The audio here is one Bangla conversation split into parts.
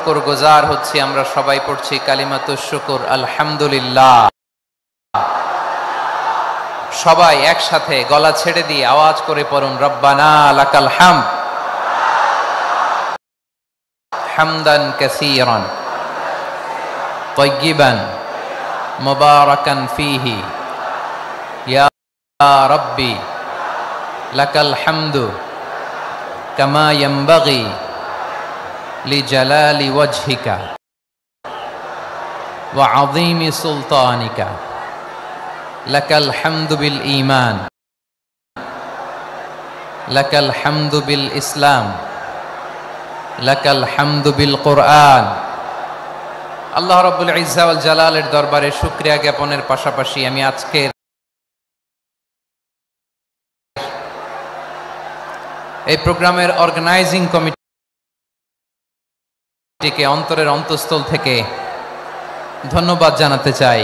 শুকরগুজার হচ্ছি আমরা সবাই পড়ছি কালিমাতুশ শুকর আলহামদুলিল্লাহ। সবাই একসাথে গলা ছেড়ে দিয়ে আওয়াজ করে পড়ুন রব্বানা লাকাল হামদ হামদান কাসীরান তাইয়িবান মুবারাকান ফীহি ইয়া রাব্বি লাকাল হামদু কামা ইয়ানবাগি লিজালালি ওয়াজহিকা ওয়া আযীমি সুলতানিকা লাকাল হামদু বিল ঈমান লাকাল হামদু বিল ইসলাম লাকাল হামদু বিল কুরআন। আল্লাহ রাব্বুল ইজ্জা ওয়াল জালালের দরবারে শুকরিয়া জ্ঞাপনের পাশাপাশি আমি আজকের এই প্রোগ্রামের অর্গানাইজিং কমিটিকে অন্তরের অন্তঃস্থল থেকে ধন্যবাদ জানাতে চাই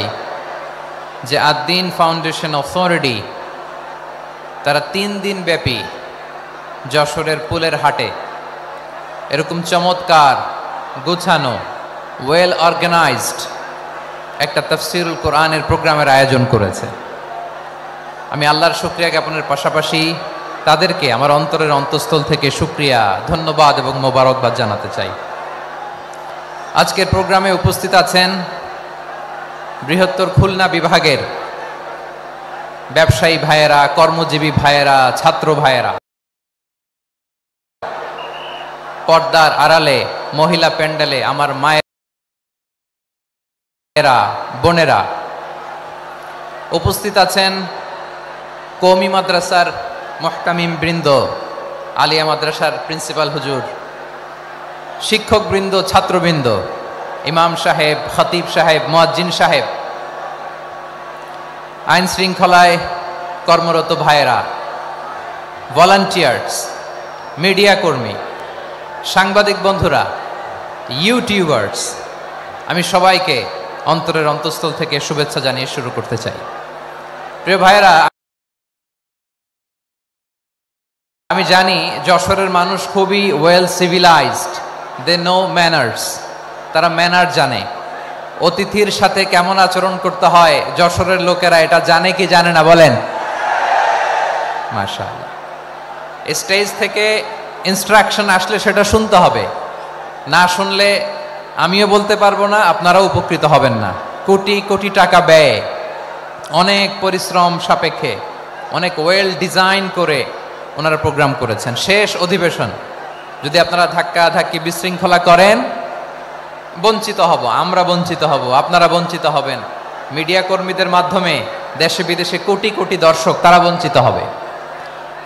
যে আদ-দ্বীন ফাউন্ডেশন অথরিটি তারা 3 দিন ব্যাপী যশোরের পুলের হাটে এরকম চমৎকার গোছানো ওয়েল অর্গানাইজড একটা তাফসীরুল কোরআনের প্রোগ্রামের আয়োজন করেছে। আমি আল্লাহর শুকরিয়া জ্ঞাপনের পাশাপাশি তাদেরকে আমার অন্তরের অন্তঃস্থল থেকে শুকরিয়া, ধন্যবাদ এবং মোবারকবাদ জানাতে চাই। আজকের প্রোগ্রামে উপস্থিত আছেন বৃহত্তর খুলনা বিভাগের ব্যবসায়ী ভাইয়েরা, কর্মজীবী ভাইয়েরা, ছাত্র ভাইয়েরা, পর্দার আড়ালে মহিলা প্যান্ডেলে আমার মায়েরা, বোনেরা উপস্থিত আছেন, কওমি মাদ্রাসার মুহতামিম বৃন্দ, আলিয়া মাদ্রাসার প্রিন্সিপাল হুজুর, শিক্ষক বৃন্দ, ছাত্রবৃন্দ, ইমাম সাহেব, খতিব সাহেব, মুয়াজ্জিন সাহেব, আইন শৃঙ্খলায় কর্মরত ভাইয়েরা, ভলান্টিয়ার্স, মিডিয়া কর্মী, সাংবাদিক বন্ধুরা, ইউটিউবার্স, আমি সবাইকে অন্তরের অন্তঃস্থল থেকে শুভেচ্ছা জানিয়ে শুরু করতে চাই। প্রিয় ভাইয়েরা, আমি জানি যশোরের মানুষ খুবই well civilized, they know manners, তারা ম্যানার জানে, অতিথির সাথে কেমন আচরণ করতে হয় যশোরের লোকেরা এটা জানে কি জানে না বলেন? মাশাআল্লাহ। স্টেজ থেকে ইনস্ট্রাকশন আসলে সেটা শুনতে হবে, না শুনলে আমিও বলতে পারবো না, আপনারাও উপকৃত হবেন না। কোটি কোটি টাকা ব্যয়, অনেক পরিশ্রম সাপেক্ষে, অনেক ওয়েল ডিজাইন করে ওনারা প্রোগ্রাম করেছেন। শেষ অধিবেশন যদি আপনারা ধাক্কা ধাক্কি বিশৃঙ্খলা করেন, বঞ্চিত হব, আমরা বঞ্চিত হব, আপনারা বঞ্চিত হবেন, মিডিয়া কর্মীদের মাধ্যমে দেশে বিদেশে কোটি কোটি দর্শক তারা বঞ্চিত হবে।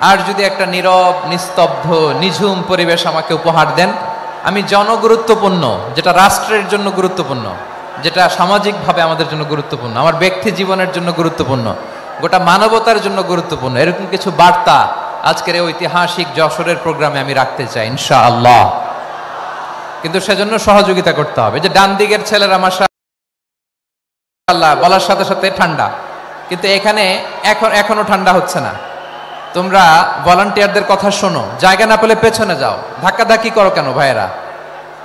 আর যদি একটা নীরব, নিস্তব্ধ, নিঝুম পরিবেশ আমাকে উপহার দেন, আমি জনগুরুত্বপূর্ণ, যেটা রাষ্ট্রের জন্য গুরুত্বপূর্ণ, যেটা সামাজিকভাবে আমাদের জন্য গুরুত্বপূর্ণ, আমার ব্যক্তি জীবনের জন্য গুরুত্বপূর্ণ, গোটা মানবতার জন্য গুরুত্বপূর্ণ, এরকম কিছু বার্তা আজকের এই ঐতিহাসিক যশোরের প্রোগ্রামে আমি রাখতে চাই ইনশাআল্লাহ। কিন্তু সেজন্য সহযোগিতা করতে হবে। যে ডান দিকের ছেলেরা মাশাআল্লাহ বলার সাথে সাথে ঠান্ডা, কিন্তু এখানে এখনো ঠান্ডা হচ্ছে না। তোমরা ভলান্টিয়ারদের কথা শোনো, জায়গা না পেলে পেছনে যাও, ধাক্কা ধাক্কি করো কেন ভাইয়েরা?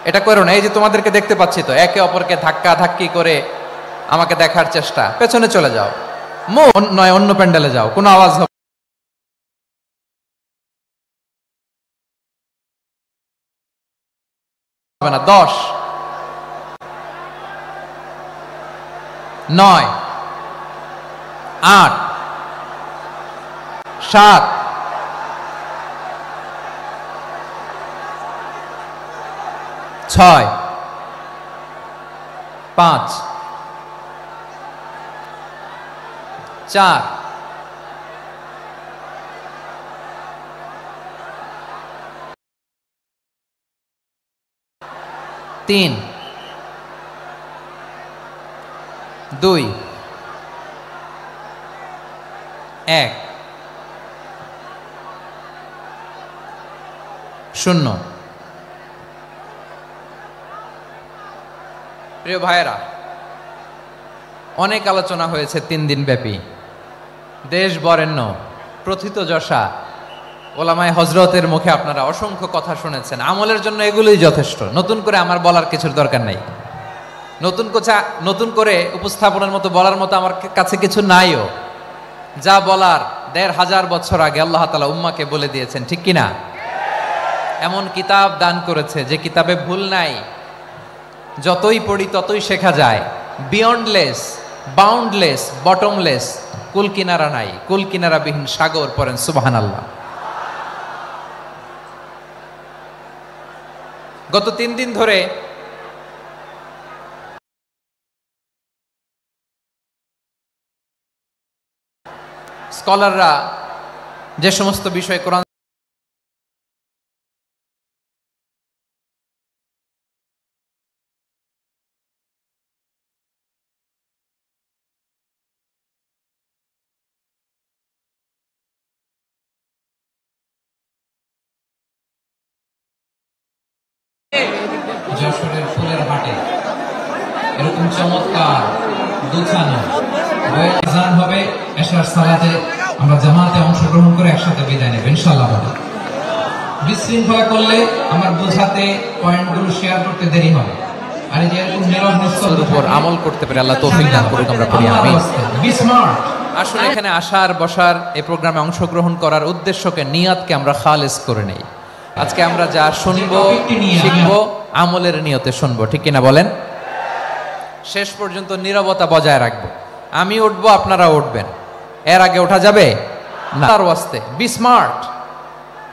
এটা করো না। এই যে তোমাদেরকে দেখতে পাচ্ছি তো, একে অপরকে ধাক্কা ধাক্কি করে আমাকে দেখার চেষ্টা, পেছনে চলে যাও, নয় অন্য প্যান্ডেলে যাও, কোনো আওয়াজ হবে না। 10 9 8 7 6 5 4 3 2 1 0। প্রিয় ভাইয়েরা, অনেক আলোচনা হয়েছে 3 দিন ব্যাপী। দেশ বরেণ্য প্রথিতযশা ওলামায়ে হযরতের মুখে আপনারা অসংখ্য কথা শুনেছেন, আমলের জন্য এগুলোই যথেষ্ট। নতুন করে আমার বলার কিছুর দরকার নাই। নতুন করে উপস্থাপনের মতো বলার মতো আমার কাছে কিছু নাইও। যা বলার ১৫০০ বছর আগে আল্লাহ তাআলা উম্মাহকে বলে দিয়েছেন, ঠিক কিনা? এমন কিতাব দান করেছে যে কিতাবে ভুল নাই, যতই পড়ি ততই শেখা যায়। বিয়ন্ডলেস, বাউন্ডলেস, বটমলেস, কুল কিনারা নাই, কুল কিনারা বিহীন সাগর। পড়েন সুবহানাল্লাহ। গত ৩ দিন ধরে স্কলাররা যে সমস্ত বিষয় কোরআন যশোরের ফুলের হাটে এরকম চমৎকার দুখানা আযান হবে, এশার সালাতে আমরা জামাতে অংশগ্রহণ করে একসাথে বিদায় নেব ইনশাআল্লাহ। বিশৃঙ্খলা করলে আমার বোঝাতে পয়েন্টগুলো শেয়ার করতে দেরি হবে। আর এই যে এরকম নীরব নিস্তব্ধের উপর আমল করতে পারে আল্লাহ তৌফিক দান করুক, আমরা পড়ি আমিন। Be smart. আসলে এখানে আসার বসার এই প্রোগ্রামে অংশগ্রহণ করার উদ্দেশ্যকে, নিয়াতকে আমরা খালেস করে নেই। আজকে আমরা যা শুনবো শিখবো আমলের নিয়তে শুনবো, ঠিক কিনা বলেন? শেষ পর্যন্ত নীরবতা বজায় রাখবো। আমি উঠবো, আপনারা উঠবেন, এর আগে ওঠা যাবে না। তার ওয়াস্তে বি স্মার্ট।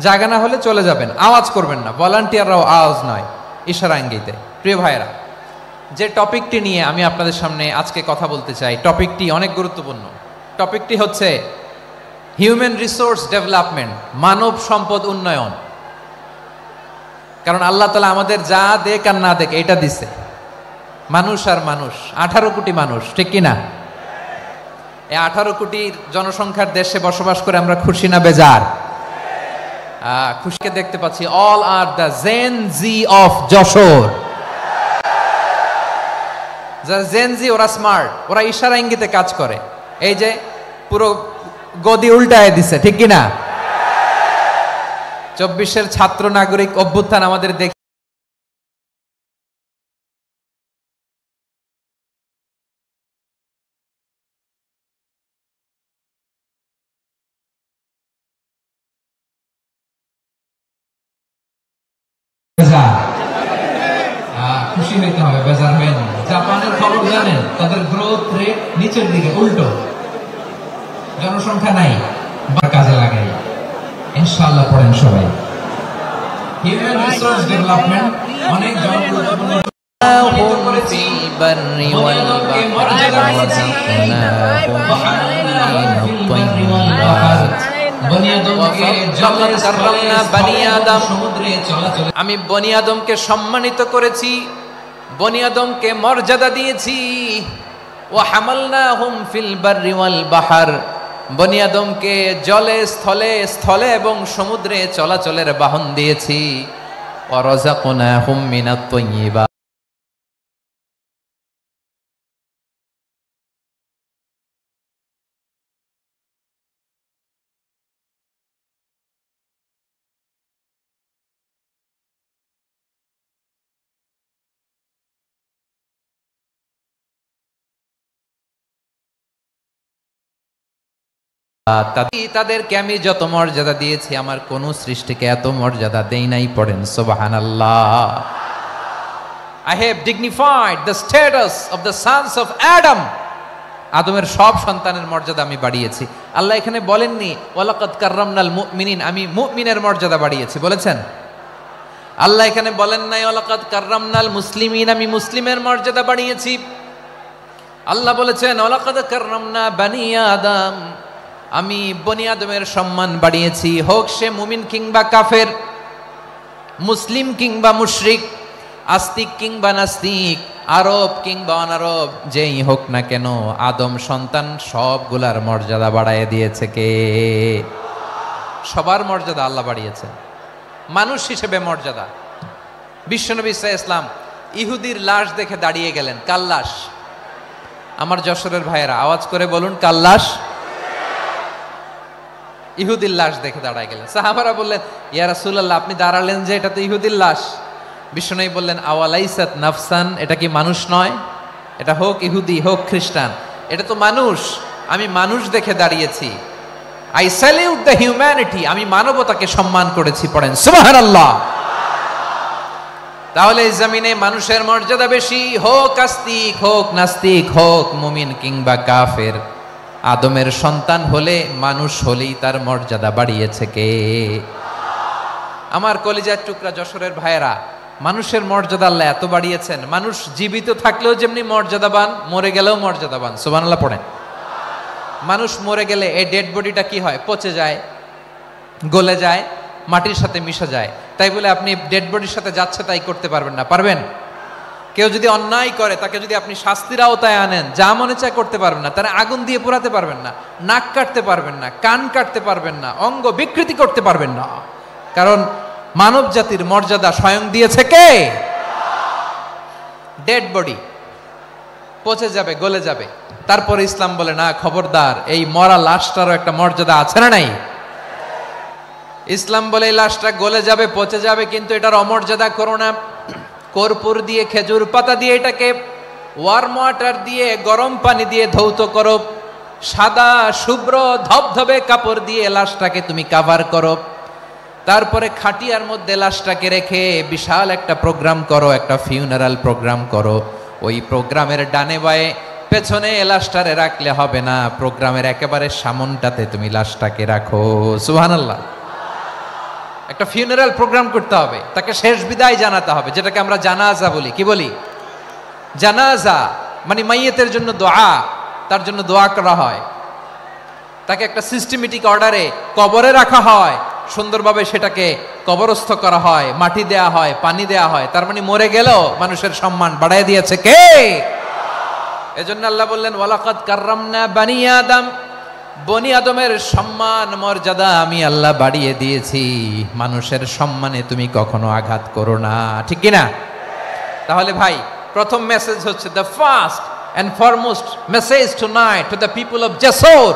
জায়গা না হলে চলে যাবেন, আওয়াজ করবেন না। ভলান্টিয়াররাও আওয়াজ নয়, ইশারা ইঙ্গিতে। প্রিয় ভাইরা, যে টপিকটি নিয়ে আমি আপনাদের সামনে আজকে কথা বলতে চাই, টপিকটি অনেক গুরুত্বপূর্ণ। টপিকটি হচ্ছে হিউম্যান রিসোর্স ডেভেলপমেন্ট, মানব সম্পদ উন্নয়ন। কারণ আল্লাহ তাআলা আমাদের যা দেখ আর না দেখ এটা দিছে। মানুষ আর মানুষ, 18 কোটি মানুষ, ঠিক কিনা? এই 18 কোটির জনসংখ্যার দেশে বসবাস করে আমরা খুশি না বেজার? খুশিকে দেখতে পাচ্ছি। All are the Gen Z of Jessore. যারা জেন জি, ওরা স্মার্ট, ওরা ইশারা ইঙ্গিতে কাজ করে। এই যে পুরো গদি উল্টায় দিছে, ঠিক কিনা? 24-এর ছাত্র নাগরিক অভ্যুত্থান আমাদের দেখে খুশি হইতে হবে, বেজার হয়ে না। জাপানের খবর জানেন? তাদের গ্রোথ রেট নিচের দিকে, উল্টো। জনসংখ্যা নাই, কাজে লাগাই ইনশাআল্লাহ। পড়েন সবাই। হিউম্যান রিসোর্স ডেভেলপমেন্ট অনেক জনগুরুত্বপূর্ণ। আমি বনি আদমকে সম্মানিত করেছি, বনি আদমকে মর্যাদা দিয়েছি। ওয়া হামালনাহুম ফিল বাররি ওয়াল বাহর, বনি আদমকে জলে স্থলে, স্থলে এবং সমুদ্রে চলাচলের বাহন দিয়েছি। ওয়া রাযাকনাহুম মিনাত তাইয়্যিবাত, তাদেরকে আমি যত মর্যাদা দিয়েছি আমার কোন সৃষ্টিকে এত মর্যাদা দেই নাই। পড়েন সুবহানাল্লাহ। I have dignified the status of the sons of Adam. আদমের সব সন্তানের মর্যাদা আমি বাড়িয়েছি। আল্লাহ এখানে বলেননি ওয়ালাকাদ কাররামনাল মুমিনিন, আমি মুমিনের মর্যাদা বাড়িয়েছি, বলেছেন? আল্লাহ এখানে বলেন নাই ওয়ালাকাদ কাররামনাল মুসলিমিন, আমি মুসলিমের মর্যাদা বাড়িয়েছি। আল্লাহ বলেছেন ওয়ালাকাদ কাররামনা বানি আদম, আমি বনি আদমের সম্মান বাড়িয়েছি। হোক সে মুমিন কিংবা কাফের, মুসলিম কিংবা মুশরিক, আস্তিক কিংবা নাস্তিক, আরব কিংবা অনারব, যেই হোক না কেন আদম সন্তান সবগুলার মর্যাদা বাড়ায় দিয়েছে কে? সবার মর্যাদা আল্লাহ বাড়িয়েছে। মানুষ হিসেবে মর্যাদা। বিশ্বনবী সাল্লাল্লাহু আলাইহি ওয়াসাল্লাম ইহুদির লাশ দেখে দাঁড়িয়ে গেলেন। কার লাশ? আমার যশোরের ভাইয়েরা আওয়াজ করে বলুন, কার লাশ? ইহুদির লাশ দেখে দাঁড়ায় গেলেন। সাহাবারা বললেন, ইয়া রাসূলুল্লাহ, আপনি দাঁড়ালেন যে, এটা তো ইহুদির লাশ। বিশ্বনবী বললেন, আওয়ালাইসাত নাফসান, এটা কি মানুষ নয়? এটা হোক ইহুদি হোক খ্রিস্টান, এটা তো মানুষ। আমি মানুষ দেখে দাঁড়িয়েছি। আই স্যালিউট দ্য হিউম্যানিটি, আমি মানবতাকে সম্মান করেছি। পড়েন সুবহানাল্লাহ। তাহলে এই জমিনে মানুষের মর্যাদা বেশি, হোক আস্তিক হোক নাস্তিক, হোক মুমিন কিংবা কাফের। আদমের সন্তান হলে, মানুষ হলেই তার মর্যাদা বাড়িয়েছে কে? আমার কলিজার টুকরা যশোরের ভাইয়েরা, মানুষের মর্যাদা আল্লাহ এত বাড়িয়েছেন, মানুষ জীবিত থাকলেও যেমনি মর্যাদাবান, মরে গেলেও মর্যাদাবান। সুবহানাল্লাহ পড়েন। মানুষ মরে গেলে এই ডেড বডিটা কি হয়? পচে যায়, গলে যায়, মাটির সাথে মিশে যায়। তাই বলে আপনি ডেড বডির সাথে যাচ্ছে তাই করতে পারবেন না? পারবেন? কেউ যদি অন্যায় করে, তাকে যদি আপনি শাস্তির আওতায় আনেন, যা মনে চায় করতে পারবেন না। তারা আগুন দিয়ে পোড়াতে পারবেন না, নাক কাটতে পারবেন না, কান কাটতে পারবেন না, অঙ্গ বিকৃতি করতে পারবেন না। কারণ মানব জাতির মর্যাদা স্বয়ং দিয়েছে কে? ডেড বডি পচে যাবে, গলে যাবে। তারপরে ইসলাম বলে, না খবরদার, এই মরা লাশটারও একটা মর্যাদা আছে না নাই? ইসলাম বলে এই লাশটা গলে যাবে, পচে যাবে, কিন্তু এটার অমর্যাদা করো না। কর্পূর দিয়ে, খেজুর পাতা দিয়ে, এটাকে ওয়ার্ম ওয়াটার দিয়ে, গরম পানি দিয়ে ধৌত করো। সাদা শুভ্র ধবধবে কাপড় দিয়ে লাশটাকে তুমি কাভার করো। তারপরে খাটিয়ার মধ্যে লাশটাকে রেখে বিশাল একটা প্রোগ্রাম করো, একটা ফিউনারাল প্রোগ্রাম করো। ওই প্রোগ্রামের ডানে বায়ে পেছনে লাশটারে রাখলে হবে না, প্রোগ্রামের একেবারে সামনটাতে তুমি লাশটাকে রাখো। সুবহানাল্লাহ। একটা ফিউনারাল প্রোগ্রাম করতে হবে, তাকে শেষ বিদায় জানাতে হবে, যেটাকে আমরা জানাজা বলি। কি বলি? জানাজা মানে মাইয়েতের জন্য দোয়া, তার জন্য দোয়া করা হয়। তাকে একটা সিস্টেমেটিক অর্ডারে কবরে রাখা হয়, সুন্দরভাবে সেটাকে কবরস্থ করা হয়, মাটি দেয়া হয়, পানি দেয়া হয়। তার মানে মরে গেলেও মানুষের সম্মান বাড়ায় দিয়েছে কে? এজন্য আল্লাহ বললেন, ওয়ালাকাদ কাররামনা বানি আদম, বনি আদমের সম্মান মর্যাদা আমি আল্লাহ বাড়িয়ে দিয়েছি। মানুষের সম্মানে তুমি কখনো আঘাত করো না, ঠিক কিনা? তাহলে ভাই, প্রথম মেসেজ হচ্ছে, the first and foremost message tonight to the people of Jashore.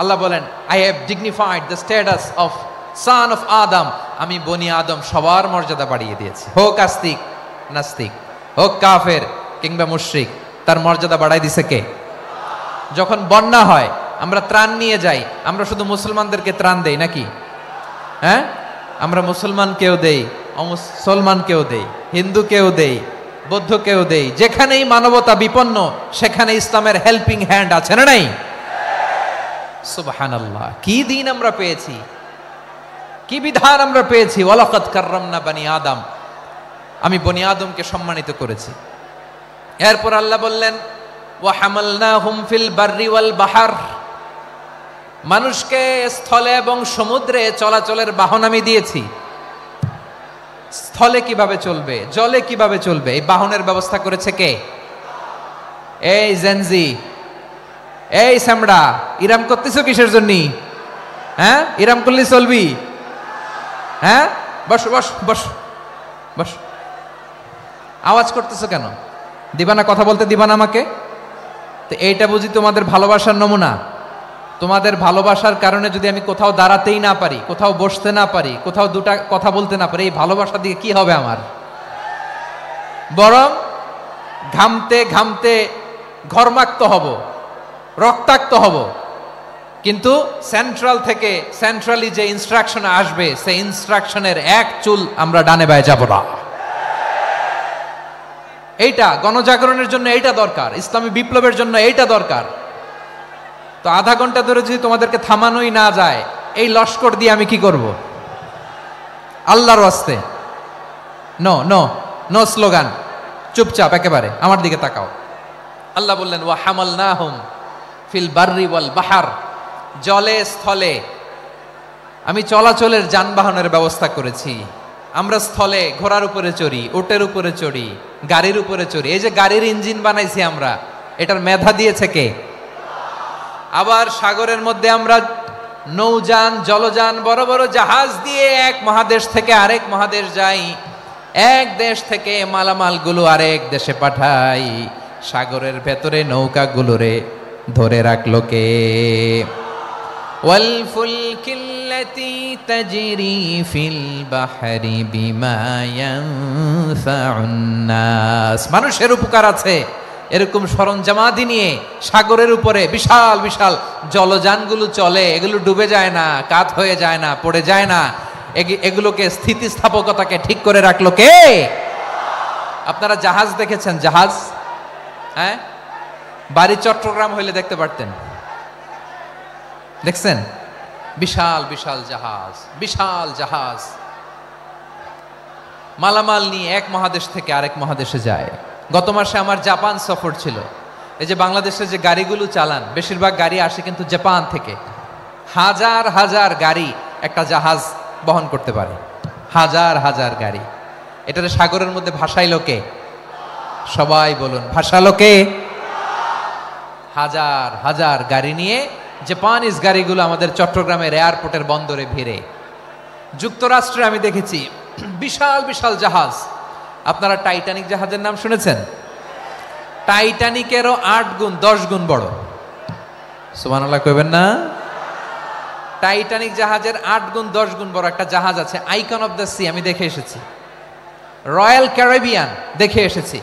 আল্লাহ বলেন, I have dignified the status of son of Adam. আমি বনি আদম সবার মর্যাদা বাড়িয়ে দিয়েছি, হোক আস্তিক নাস্তিক, হোক কাফের কিংবা মুশরিক, তার মর্যাদা বাড়াই দিছে কে? যখন বন্যা হয়, আমরা ত্রাণ নিয়ে যাই, আমরা শুধু মুসলমানদেরকে ত্রাণ দেই নাকি? হ্যাঁ, আমরা মুসলমানকেও দেই, অমুসলমানকেও দেই, হিন্দুকেও দেই, বৌদ্ধকেও দেই। যেখানেই মানবতা বিপন্ন, সেখানে ইসলামের হেল্পিং হ্যান্ড আছে না নাই? সুবহানাল্লাহ। কি দিন আমরা পেয়েছি, কি বিধান আমরা পেয়েছি। ওয়ালাকাদ কাররামনা বানি আদম, আমি বনি আদমকে সম্মানিত করেছি। এরপর আল্লাহ বললেন, ওয়া হামালনাহুম ফিল বাররি ওয়াল বাহর, মানুষকে স্থলে এবং সমুদ্রে চলাচলের বাহন আমি দিয়েছি। স্থলে কিভাবে চলবে, জলে কিভাবে চলবে, এই বাহনের ব্যবস্থা করেছে কে? এই জেনজি, এই সামড়া, ইরাম করতেছো কিসের জন্য? হ্যাঁ, ইরাম করলে চলবি? হ্যাঁ, বস বস বস বস। আওয়াজ করতেছো কেন? দিবা না, কথা বলতে দিবা না আমাকে? তো এইটা বুঝি তোমাদের ভালোবাসার নমুনা? তোমাদের ভালোবাসার কারণে যদি আমি কোথাও দাঁড়াতেই না পারি, কোথাও বসতে না পারি, কোথাও দুটা কথা বলতে না পারি, এই ভালোবাসা দিয়ে কি হবে আমার? বরং ঘামতে ঘামতে ঘর্মাক্ত হব, রক্তাক্ত হব। কিন্তু সেন্ট্রাল থেকে, সেন্ট্রালি যে ইনস্ট্রাকশন আসবে, সেই ইনস্ট্রাকশনের এক চুল আমরা ডানে বায়ে যাব না। এইটা গণজাগরণের জন্য এইটা দরকার, ইসলামী বিপ্লবের জন্য এইটা দরকার। তো আধা ঘন্টা ধরে যদি তোমাদেরকে থামানোই না যায়, এই লস্কর দিয়ে আমি কি করব? আল্লাহর ওয়াস্তে নো নো নো স্লোগান, চুপচাপ একেবারে আমার দিকে তাকাও। আল্লাহ বললেন, ওয়া হামালনাহুম ফিল বাররি ওয়াল বাহর, জলে স্থলে আমি চলাচলের যানবাহনের ব্যবস্থা করেছি। আমরা স্থলে ঘোড়ার উপরে চড়ি, উটের উপরে চড়ি, গাড়ির উপরে চড়ি। এই যে গাড়ির ইঞ্জিন বানাইছি আমরা, এটার মেধা দিয়েছে কে? আবার সাগরের মধ্যে আমরা নৌযান, জলযান, বড় বড় জাহাজ দিয়ে এক মহাদেশ থেকে আরেক মহাদেশ যাই, এক দেশ থেকে মালামালগুলো আরেক দেশে পাঠাই। সাগরের ভেতরে নৌকাগুলোরে ধরে রাখলো কে? والفلك التي تجري في البحر بما ينفع الناس মানুষের উপকার আছে এরকম সরঞ্জামাদি নিয়ে সাগরের উপরে বিশাল বিশাল জলযানগুলো চলে, এগুলো ডুবে যায় না, কাত হয়ে যায় না, পড়ে যায় না, এগুলোকে স্থিতিস্থাপকতাকে ঠিক করে রাখলো কে? আপনারা জাহাজ দেখেছেন? জাহাজ, হ্যাঁ, বাড়ি চট্টগ্রাম হইলে দেখতে পারতেন, দেখছেন? বিশাল বিশাল জাহাজ, বিশাল জাহাজ মালামাল নিয়ে এক মহাদেশ থেকে আরেক মহাদেশে যায়। গত মাসে আমার জাপান সফর ছিল। এই যে বাংলাদেশে যে গাড়িগুলো চালান, বেশিরভাগ গাড়ি আসে কিন্তু জাপান থেকে। হাজার হাজার গাড়ি একটা জাহাজ বহন করতে পারে, হাজার হাজার গাড়ি। এটারে সাগরের মধ্যে ভাসাইলো কে? সবাই বলুন, ভাসালো কে? হাজার হাজার গাড়ি নিয়ে জাপানিজ গাড়িগুলো আমাদের চট্টগ্রামের এয়ারপোর্টের বন্দরে ভিড়ে। যুক্তরাষ্ট্রে আমি দেখেছি বিশাল বিশাল জাহাজ। আপনারা টাইটানিক জাহাজের নাম শুনেছেন? টাইটানিকেরও 8 গুণ 10 গুণ বড়। সুবহানাল্লাহ কইবেন না? টাইটানিক জাহাজের 8 গুণ 10 গুণ বড় একটা জাহাজ আছে, আইকন অফ দ্য সি। আমি দেখে এসেছি। রয়্যাল ক্যারিবিয়ান দেখে এসেছি।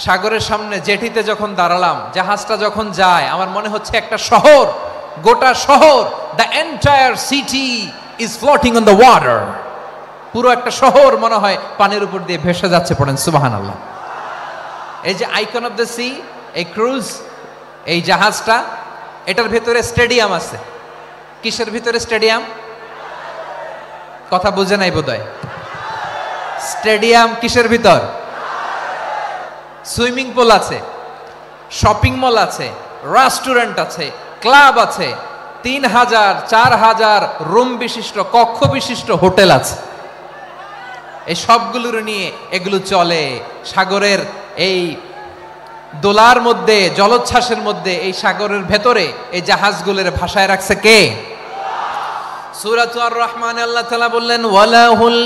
সাগরের সামনে জেটিতে যখন দাঁড়ালাম, জাহাজটা যখন যায়, আমার মনে হচ্ছে একটা শহর, গোটা শহর, the entire city is floating on the water. পুরো একটা শহর মনে হয় পানির উপর দিয়ে ভেসে যাচ্ছে। পড়েন সুবহানাল্লাহ। এই যে আইকন অফ দ্য সি, এই ক্রুজ, এই জাহাজটা, এটার ভিতরে স্টেডিয়াম আছে। কিসের ভিতরে স্টেডিয়াম? কথা বুঝে নাই বোধহয়। স্টেডিয়াম কিসের ভিতর? সুইমিং পুল আছে, শপিং মল আছে, রেস্টুরেন্ট আছে, ক্লাব আছে, 3000 4000 রুম বিশিষ্ট, কক্ষ বিশিষ্ট হোটেল আছে। এই সবগুলোর নিয়ে এগুলো চলে সাগরের এই দোলার মধ্যে, জলোচ্ছ্বাসের মধ্যে। এই সাগরের ভেতরে এই জাহাজগুলোর ভাষায় রাখছে কে? সূরা আর রহমানে আল্লাহ তাআলা বললেন, ওয়ালাহুল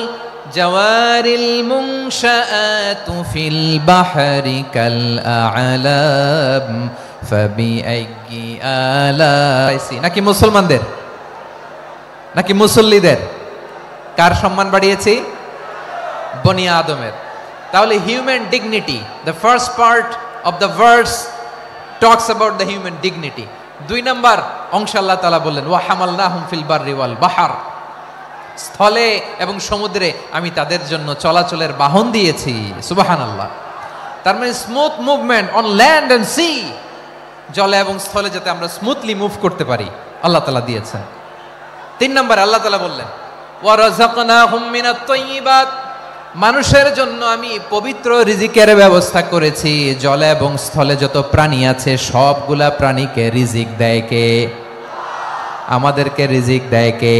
জাওয়ারিল মুনশাআতু ফিল বাহরি কাল আ'লাম ফাবিআইয়ি আলাইহি। নাকি মুসলমানদের, নাকি মুসল্লিদের? কার সম্মান বাড়িয়েছি? বনি আদমের। তাহলে human dignity, the first part of the verse talks about the human dignity. 2 নম্বর অংশ আল্লাহ তাআলা বললেন, ওয়া হামালনাহুম ফিল বাররি ওয়াল বাহর। স্থলে এবং সমুদ্রে আমি তাদের জন্য চলাচলের বাহন দিয়েছি। সুবহানাল্লাহ। তার মানে smooth movement on land and sea, জলে এবং স্থলে যাতে আমরা স্মুথলি মুভ করতে পারি আল্লাহ তাআলা দিয়েছেন। 3 নম্বর আল্লাহ তাআলা বললেন, ওয়া রাযাকনাহুম মিনাত তাইয়্যিবাত। মানুষের জন্য আমি পবিত্র রিজিকের ব্যবস্থা করেছি। জলে এবং স্থলে যত প্রাণী আছে সবগুলা প্রাণীকে রিজিক দেয় কে? আমাদেরকে রিজিক দেয় কে?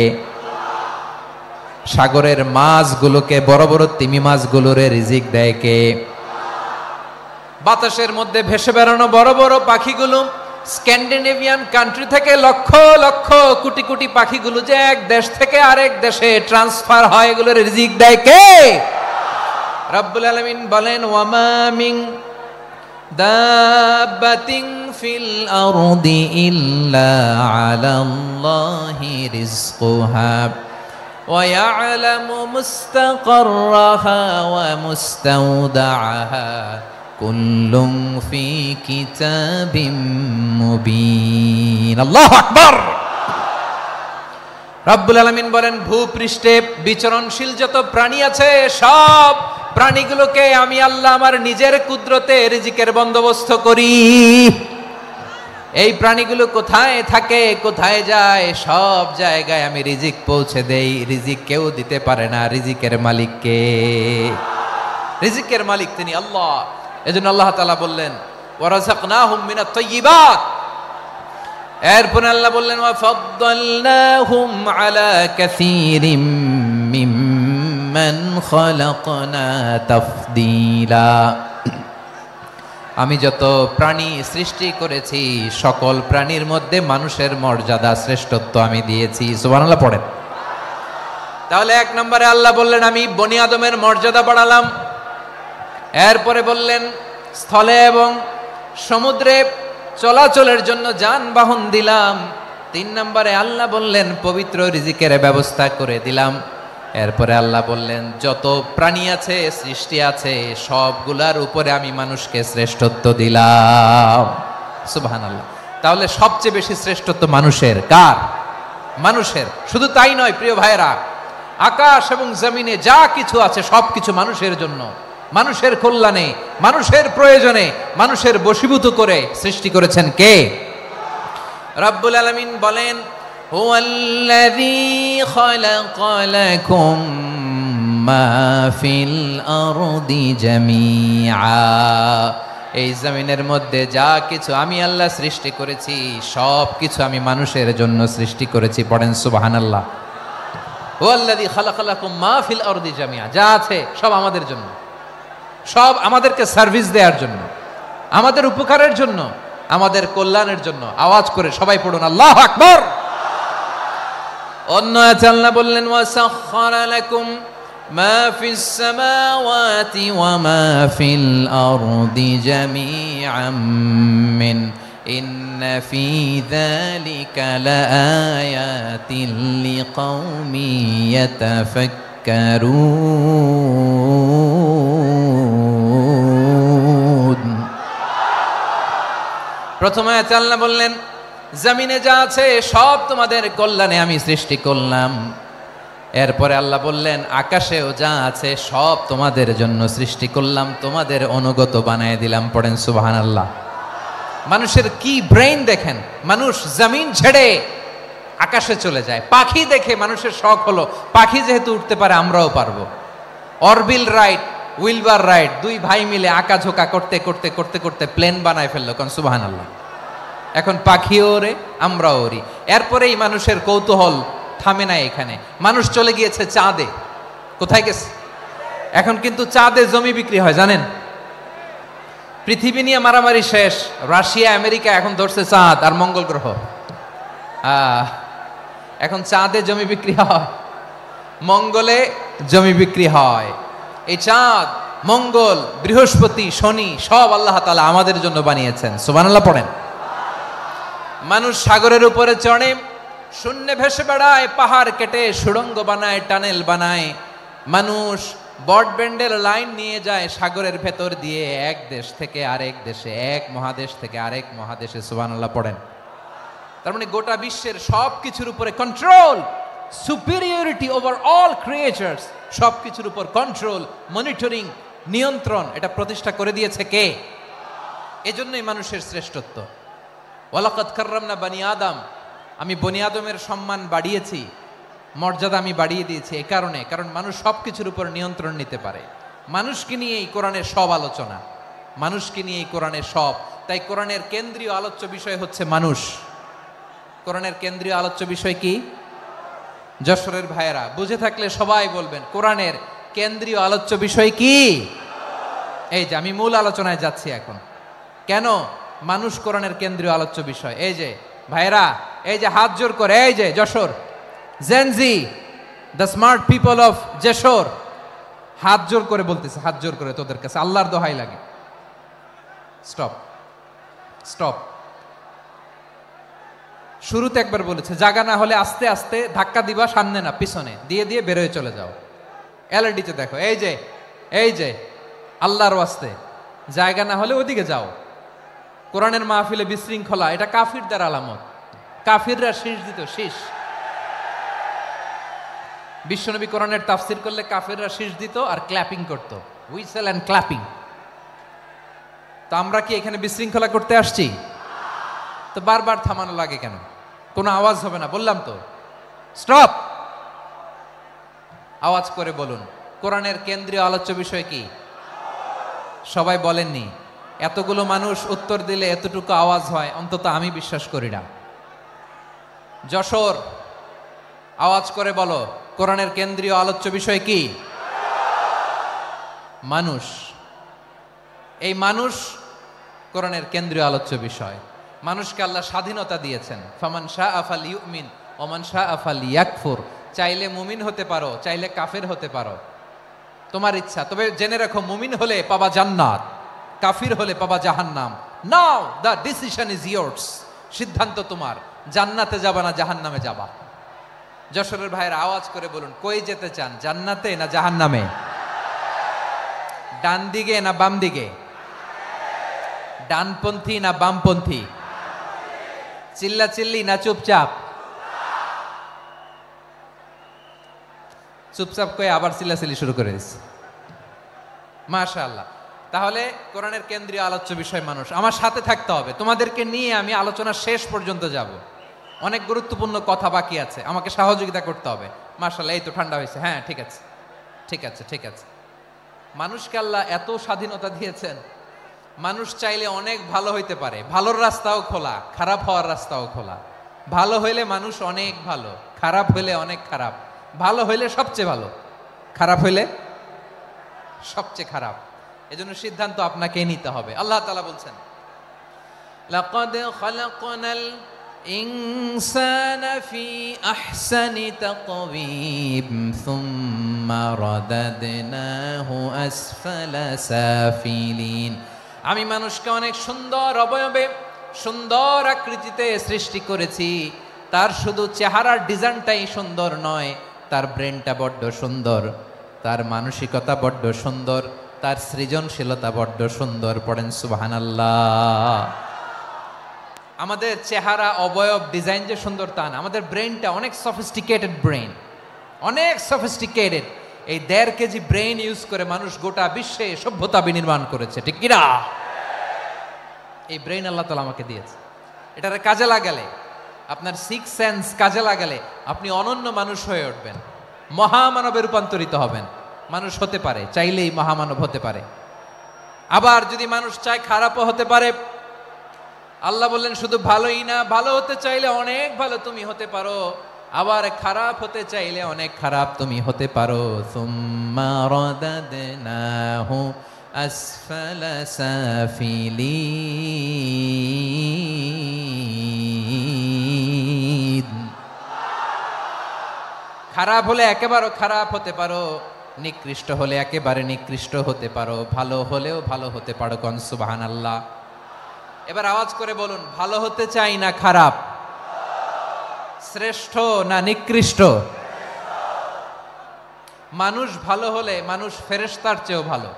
সাগরের মাছগুলোকে, বড় বড় তিমি মাছগুলোরে রিজিক দেয় কে? বাতাসের মধ্যে ভেসে বেড়ানো বড় বড় পাখিগুলো, স্ক্যান্ডিনেভিয়ান কান্ট্রি থেকে লক্ষ লক্ষ কোটি কোটি পাখিগুলো যে এক দেশ থেকে আরেক দেশে ট্রান্সফার হয়, এগুলোর রিজিক দেয় কে? রব্বুল আলামিন বলেন, ওয়ামা মিন দাব্বাতিন ফিল আরদি ইল্লা আলাল্লাহি রিজকুহা ওয়া ইয়ালামু মুস্তাকাররাহা ওয়া মুস্তাওদাআহা কুল্লুম ফি কিতাবিম মুবিন। আল্লাহু আকবার। রব্বুল আলামিন বলেন, ভূপৃষ্ঠে বিচরণশীল যত প্রাণী আছে সব প্রাণীগুলোকে আমি আল্লাহ আমার নিজের কুদরতে রিজিকের বন্দোবস্ত করি। এই প্রাণীগুলো কোথায় থাকে, কোথায় যায়, সব জায়গায় আমি রিজিক পৌঁছে দেই। রিজিক কেউ দিতে পারে না, রিজিকের মালিক কে? রিজিকের মালিক তিনি আল্লাহ। এজন্য আল্লাহ তাআলা বললেন, ওয়া রাযাকনাহুম মিনাত তাইয়্যিবাত। এরপর আল্লাহ বললেন, ওয়া ফাদ্দালনাহুম আলা কাসীরিম মিম্মান খালাকনা তাফদীলা। আমি যত প্রাণী সৃষ্টি করেছি সকল প্রাণীর মধ্যে মানুষের মর্যাদা, শ্রেষ্ঠত্ব আমি দিয়েছি। সুবহানাল্লাহ পড়েন। তাহলে 1 নম্বরে আল্লাহ বললেন আমি বনি আদমের মর্যাদা বাড়ালাম। এরপরে বললেন স্থলে এবং সমুদ্রে চলাচলের জন্য যানবাহন দিলাম। তিন নম্বরে আল্লাহ বললেন পবিত্র রিজিকের ব্যবস্থা করে দিলাম। এরপরে আল্লাহ বললেন যত প্রাণী আছে, সৃষ্টি আছে, সবগুলার উপরে আমি মানুষকে শ্রেষ্ঠত্ব দিলাম। সুবহানাল্লাহ। তাহলে সবচেয়ে বেশি শ্রেষ্ঠত্ব মানুষের। কার? মানুষের। শুধু তাই নয় প্রিয় ভাইরা, আকাশ এবং জমিনে যা কিছু আছে সবকিছু মানুষের জন্য, মানুষের কল্যাণে, মানুষের প্রয়োজনে, মানুষের বশীভূত করে সৃষ্টি করেছেন কে? রব্বুল আলামিন বলেন, হুয়াল্লাযী খালাকা লাকুম মা ফিল আরদি জামিআ। এই জমিনের মধ্যে যা কিছু আমি আল্লাহ সৃষ্টি করেছি সব কিছু আমি মানুষের জন্য সৃষ্টি করেছি। পড়েন সুবহানাল্লাহ। হুয়াল্লাযী খালাকা লাকুম মা ফিল আরদি জামিআ। যা আছে সব আমাদের জন্য, সব আমাদেরকে সার্ভিস দেওয়ার জন্য, আমাদের উপকারের জন্য, আমাদের কল্যাণের জন্য। আওয়াজ করে সবাই পড়ুন আল্লাহু আকবার। অন্য আয়াতে আল্লাহ বললেন, ওয়াসাখখারা লাকুম মা ফিস সামাওয়াতি ওয়া মা ফিল আরদি জামিআম মিন ইন্না ফি যালিকা লাআয়াতিন লিকাউমিন ইয়াতাফাক্কারুন। প্রথম আয়াতে আল্লাহ বললেন জমিনে যা আছে সব তোমাদের কল্যাণে আমি সৃষ্টি করলাম। এরপরে আল্লাহ বললেন আকাশেও যা আছে সব তোমাদের জন্য সৃষ্টি করলাম, তোমাদের অনুগত বানায় দিলাম। পড়েন সুবহানাল্লাহ। মানুষের কি ব্রেইন দেখেন, মানুষ জমিন ছেড়ে আকাশে চলে যায়। পাখি দেখে মানুষের শখ হলো পাখি যেহেতু উঠতে পারে আমরাও পারবো। অরবিল রাইট, উইলবার রাইট, দুই ভাই মিলে আঁকাঝোঁকা করতে করতে করতে করতে প্লেন বানায় ফেললো। কোন সুবহানাল্লাহ। এখন পাখিও ওরে, আমরাও ওরি। এরপরেই মানুষের কৌতূহল থামে না এখানে। মানুষ চলে গিয়েছে চাঁদে। কোথায় গেছে? এখন কিন্তু চাঁদে জমি বিক্রি হয় জানেন। পৃথিবী নিয়ে মারামারি শেষ, রাশিয়া আমেরিকা এখন ধরছে চাঁদ আর মঙ্গল গ্রহ। এখন চাঁদে জমি বিক্রি হয়, মঙ্গলে জমি বিক্রি হয়। এই চাঁদ, মঙ্গল, বৃহস্পতি, শনি সব আল্লাহ তাআলা আমাদের জন্য বানিয়েছেন। সুবহানাল্লাহ পড়েন। মানুষ সাগরের উপরে চড়ে, শূন্যে ভেসে বেড়ায়, পাহাড় কেটে সুড়ঙ্গ বানায়, টানেল বানায়। মানুষ ব্রডব্যান্ডের লাইন নিয়ে যায় সাগরের ভেতর দিয়ে, এক দেশ থেকে আরেক দেশে, এক মহাদেশ থেকে আরেক মহাদেশে। সুবহানাল্লাহ পড়েন। তার মানে গোটা বিশ্বের সব কিছুর উপরে control, superiority over all creatures, সব কিছুর উপর কন্ট্রোল, মনিটরিং, নিয়ন্ত্রণ, এটা প্রতিষ্ঠা করে দিয়েছে কে? এজন্যই মানুষের শ্রেষ্ঠত্ব। ওয়ালাকাদ কাররামনা বানি আদম, আমি বনি আদমের সম্মান বাড়িয়েছি, মর্যাদা আমি বাড়িয়ে দিয়েছি। এ কারণে, কারণ মানুষ সব কিছুর উপর নিয়ন্ত্রণ নিতে পারে। মানুষকে নিয়ে এই কোরআনের সব আলোচনা, মানুষকে নিয়ে এই কোরআনের সব। তাই কোরআনের কেন্দ্রীয় আলোচ্য বিষয় হচ্ছে মানুষ। কোরআনের কেন্দ্রীয় আলোচ্য বিষয় কি? যশোরের ভাইয়েরা বুঝে থাকলে সবাই বলবেন কোরআনের কেন্দ্রীয় আলোচ্য বিষয় কি? এই যে আমি মূল আলোচনায় যাচ্ছি এখন। কেন মানুষ কোরআনের কেন্দ্রীয় আলোচ্য বিষয়? এই যে ভাইয়েরা, এই যে হাত জোর করে, এই যে Jessore Gen Z, the smart people of Jessore, হাত জোর করে বলতেছে, হাত জোর করে তোদের কাছে আল্লাহর দোহাই লাগে, স্টপ স্টপ। শুরুতে একবার বলেছে জায়গা না হলে আস্তে আস্তে ধাক্কা দিবা, সামনে না পিছনে, দিয়ে দিয়ে বেরোয় চলে যাও। এলইডিতে দেখো, এই যে এই যে আল্লাহর ওয়াস্তে জায়গা না হলে ওদিকে যাও। কোরআনের মাহফিলে বিশৃঙ্খলা, এটা কাফিরদের আলামত। কাফিররা শীষ দিত, শীষ। বিশ্বনবী কোরআনের তাফসির করলে কাফিররা শীষ দিত আর ক্ল্যাপিং করত, হুইসেল এন্ড ক্ল্যাপিং। তো আমরা কি এখানে বিশৃঙ্খলা করতে আসছি? তো বারবার থামানো লাগে কেন? কোনো আওয়াজ হবে না, বললাম তো স্টপ। আওয়াজ করে বলুন কোরআনের কেন্দ্রীয় আলোচ্য বিষয় কি? সবাই বলেননি। এতগুলো মানুষ উত্তর দিলে এতটুকু আওয়াজ হয়, অন্তত আমি বিশ্বাস করি না। যশোর আওয়াজ করে বলো কোরআনের কেন্দ্রীয় আলোচ্য বিষয় কি? মানুষ। এই মানুষ কোরআনের কেন্দ্রীয় আলোচ্য বিষয়। মানুষকে আল্লাহ স্বাধীনতা দিয়েছেন। ফামান শাআ ফালইউমিন ওয়া মান শাআ ফালইয়াকফুর। চাইলে মুমিন হতে পারো, চাইলে কাফের হতে পারো, তোমার ইচ্ছা। তবে জেনে রাখো মুমিন হলে পাবা জান্নাত, কাফির হলে পাবা জাহান্নাম। নাও দ্য ডিসিশন ইজ ইয়ার্স। সিদ্ধান্ত তোমার। জান্নাতে যাবা না জাহান্নামে যাবা? যশোরের ভাইয়ের আওয়াজ করে বলুন, কই যেতে চান, জান্নাতে না জাহান্নামে? ডান দিকে না বাম দিকে? ডানপন্থী না বামপন্থী? চিল্লা চিল্লি না চুপচাপ? চুপচাপ কয়ে আবার চিল্লাচিল্লি শুরু করে দিচ্ছে। মাশাআল্লাহ। তাহলে কোরআনের কেন্দ্রীয় আলোচ্য বিষয় মানুষ। আমার সাথে থাকতে হবে, তোমাদেরকে নিয়ে আমি আলোচনা শেষ পর্যন্ত যাব। অনেক গুরুত্বপূর্ণ কথা বাকি আছে, আমাকে সহযোগিতা করতে হবে। মাশাআল্লাহ, এই তো ঠান্ডা হয়েছে। হ্যাঁ, ঠিক আছে ঠিক আছে ঠিক আছে। মানুষকে আল্লাহ এত স্বাধীনতা দিয়েছেন, মানুষ চাইলে অনেক ভালো হইতে পারে। ভালোর রাস্তাও খোলা, খারাপ হওয়ার রাস্তাও খোলা। ভালো হইলে মানুষ অনেক ভালো, খারাপ হইলে অনেক খারাপ। ভালো হইলে সবচেয়ে ভালো, খারাপ হইলে সবচেয়ে খারাপ। এজন্য সিদ্ধান্ত আপনাকেই নিতে হবে। আল্লাহ তাআলা বলছেন, লাকাদ খালাকনাল ইনসানা ফি আহসানি তাকওয়িম সুম্মা রাদাদনাহু আসফালা সাফিলিন। আমি মানুষকে অনেক সুন্দর অবয়বে, সুন্দর আকৃতিতে সৃষ্টি করেছি। তার শুধু চেহারার ডিজাইনটাই সুন্দর নয়, তার ব্রেনটা বড্ড সুন্দর, তার মানসিকতা বড্ড সুন্দর, তার সৃজনশীলতা বড্ড সুন্দর। পড়েন সুবহানাল্লাহ। আমাদের চেহারা, অবয়ব, ডিজাইন যে সুন্দর তা না, আমাদের ব্রেনটা অনেক সফিস্টিকেটেড ব্রেন, অনেক সফিস্টিকেটেড। এই 1.5 কেজি ব্রেন ইউজ করে মানুষ গোটা বিশ্বে সভ্যতা বিনির্মাণ করেছে, ঠিক কিনা? এই ব্রেন আল্লাহ তাআলা আমাকে দিয়েছে। এটারে কাজে লাগালে, আপনার 6 সেন্স কাজে লাগালে আপনি অনন্য মানুষ হয়ে উঠবেন, মহামানবে রূপান্তরিত হবেন। মানুষ হতে পারে, চাইলেই মহামানব হতে পারে। আবার যদি মানুষ চায় খারাপও হতে পারে। আল্লাহ বললেন শুধু ভালোই না, ভালো হতে চাইলে অনেক ভালো তুমি হতে পারো, আবার খারাপ হতে চাইলে অনেক খারাপ তুমি হতে পারো। সুম্মা রাদাদনাহু আসফালা সাফিলিন। খারাপ হলে একেবারে খারাপ হতে পারো, নিকৃষ্ট হলে একেবারে নিকৃষ্ট হতে পারো, ভালো হলেও ভালো হতে পারো। কোন সুবহানাল্লাহ। এবার আওয়াজ করে বলুন, ভালো হতে চাই না খারাপ? শ্রেষ্ঠ না নিকৃষ্ট? মানুষ ভালো হলে মানুষ ফেরেশতার চেয়েও ভালো,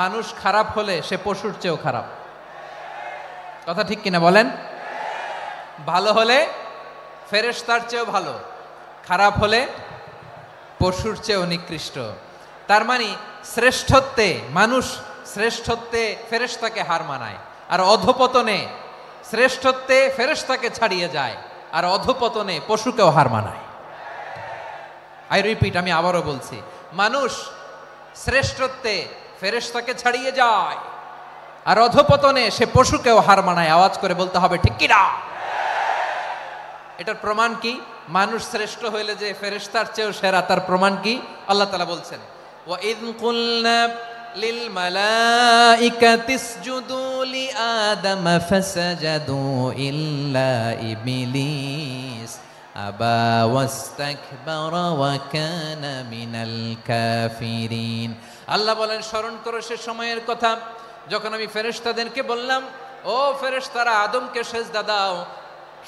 মানুষ খারাপ হলে সে পশুর চেয়েও খারাপ। কথা ঠিক কিনা বলেন? ভালো হলে ফেরেশতার চেয়েও ভালো, খারাপ হলে পশুর চেয়েও নিকৃষ্ট। তার মানে শ্রেষ্ঠত্বে মানুষ, শ্রেষ্ঠত্বে ফেরেশতাকে হার মানায়, আর অধপতনে শ্রেষ্ঠত্বে ফেরেশতাকে ছাড়িয়ে যায়, আর অধপতনে পশুকেও হার মানায়। আই রিপিট, আমি আবারও বলছি, মানুষ শ্রেষ্ঠত্বে ফেরেশতাকে ছাড়িয়ে যায়, আর অধপতনে সে পশুকেও হার মানায়। আওয়াজ করে বলতে হবে ঠিক কি না? এটার প্রমাণ কি? মানুষ শ্রেষ্ঠ হইলে যে ফেরেশতার চেয়েও সেরা, তার প্রমাণ কি? আল্লাহ তাআলা বলছেন, ওয়া ইয কুলনা লিল মালাইকাতি ইসজুদু লি আদম ফাসাজাদু ইল্লা ইবলিস আবা ওয়াস্তাকবারা ওয়া কানা মিনাল কাফিরিন। আল্লাহ বলেন, স্মরণ করো সে সময়ের কথা যখন আমি ফেরেশতাদেরকে বললাম, ও ফেরেশতারা আদমকে সেজদা দাও।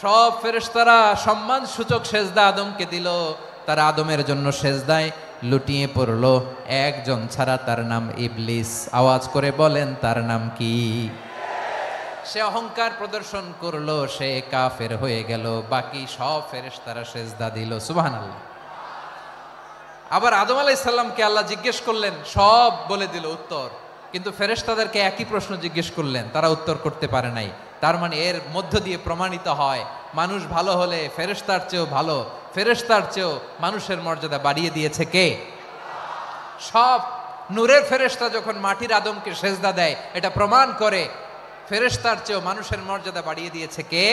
সব ফেরেশতারা সম্মান সূচক সেজদা আদমকে দিল। তারা আদমের জন্য সেজদায় লুটিয়ে পড়লো, একজন ছাড়া, তার নাম ইবলিস। আওয়াজ করে বলেন, তার নাম কি? সে অহংকার প্রদর্শন করলো, সে কাফের হয়ে গেল। বাকি সব ফেরেশতারা সেজদা দিল। সুবহানাল্লাহ। আবার আদম আলাইহিস সালামকে আল্লাহ জিজ্ঞেস করলেন, সব বলে দিল উত্তর, কিন্তু ফেরেশতাদেরকে একই প্রশ্ন জিজ্ঞেস করলেন, তারা উত্তর করতে পারে নাই। তার মানে এর মধ্য দিয়ে প্রমাণিত হয়, মানুষ ভালো হলে ফেরেশতার চেয়েও ভালো, ফেরেশতার চেয়েও মানুষের মর্যাদা বাড়িয়ে দিয়েছে কে? সব নূরের ফেরেশতা যখন মাটির আদমকে সেজদা দেয়, এটা প্রমাণ করে ফেরেশতার চেয়েও মানুষের মর্যাদা বাড়িয়ে দিয়েছে কে?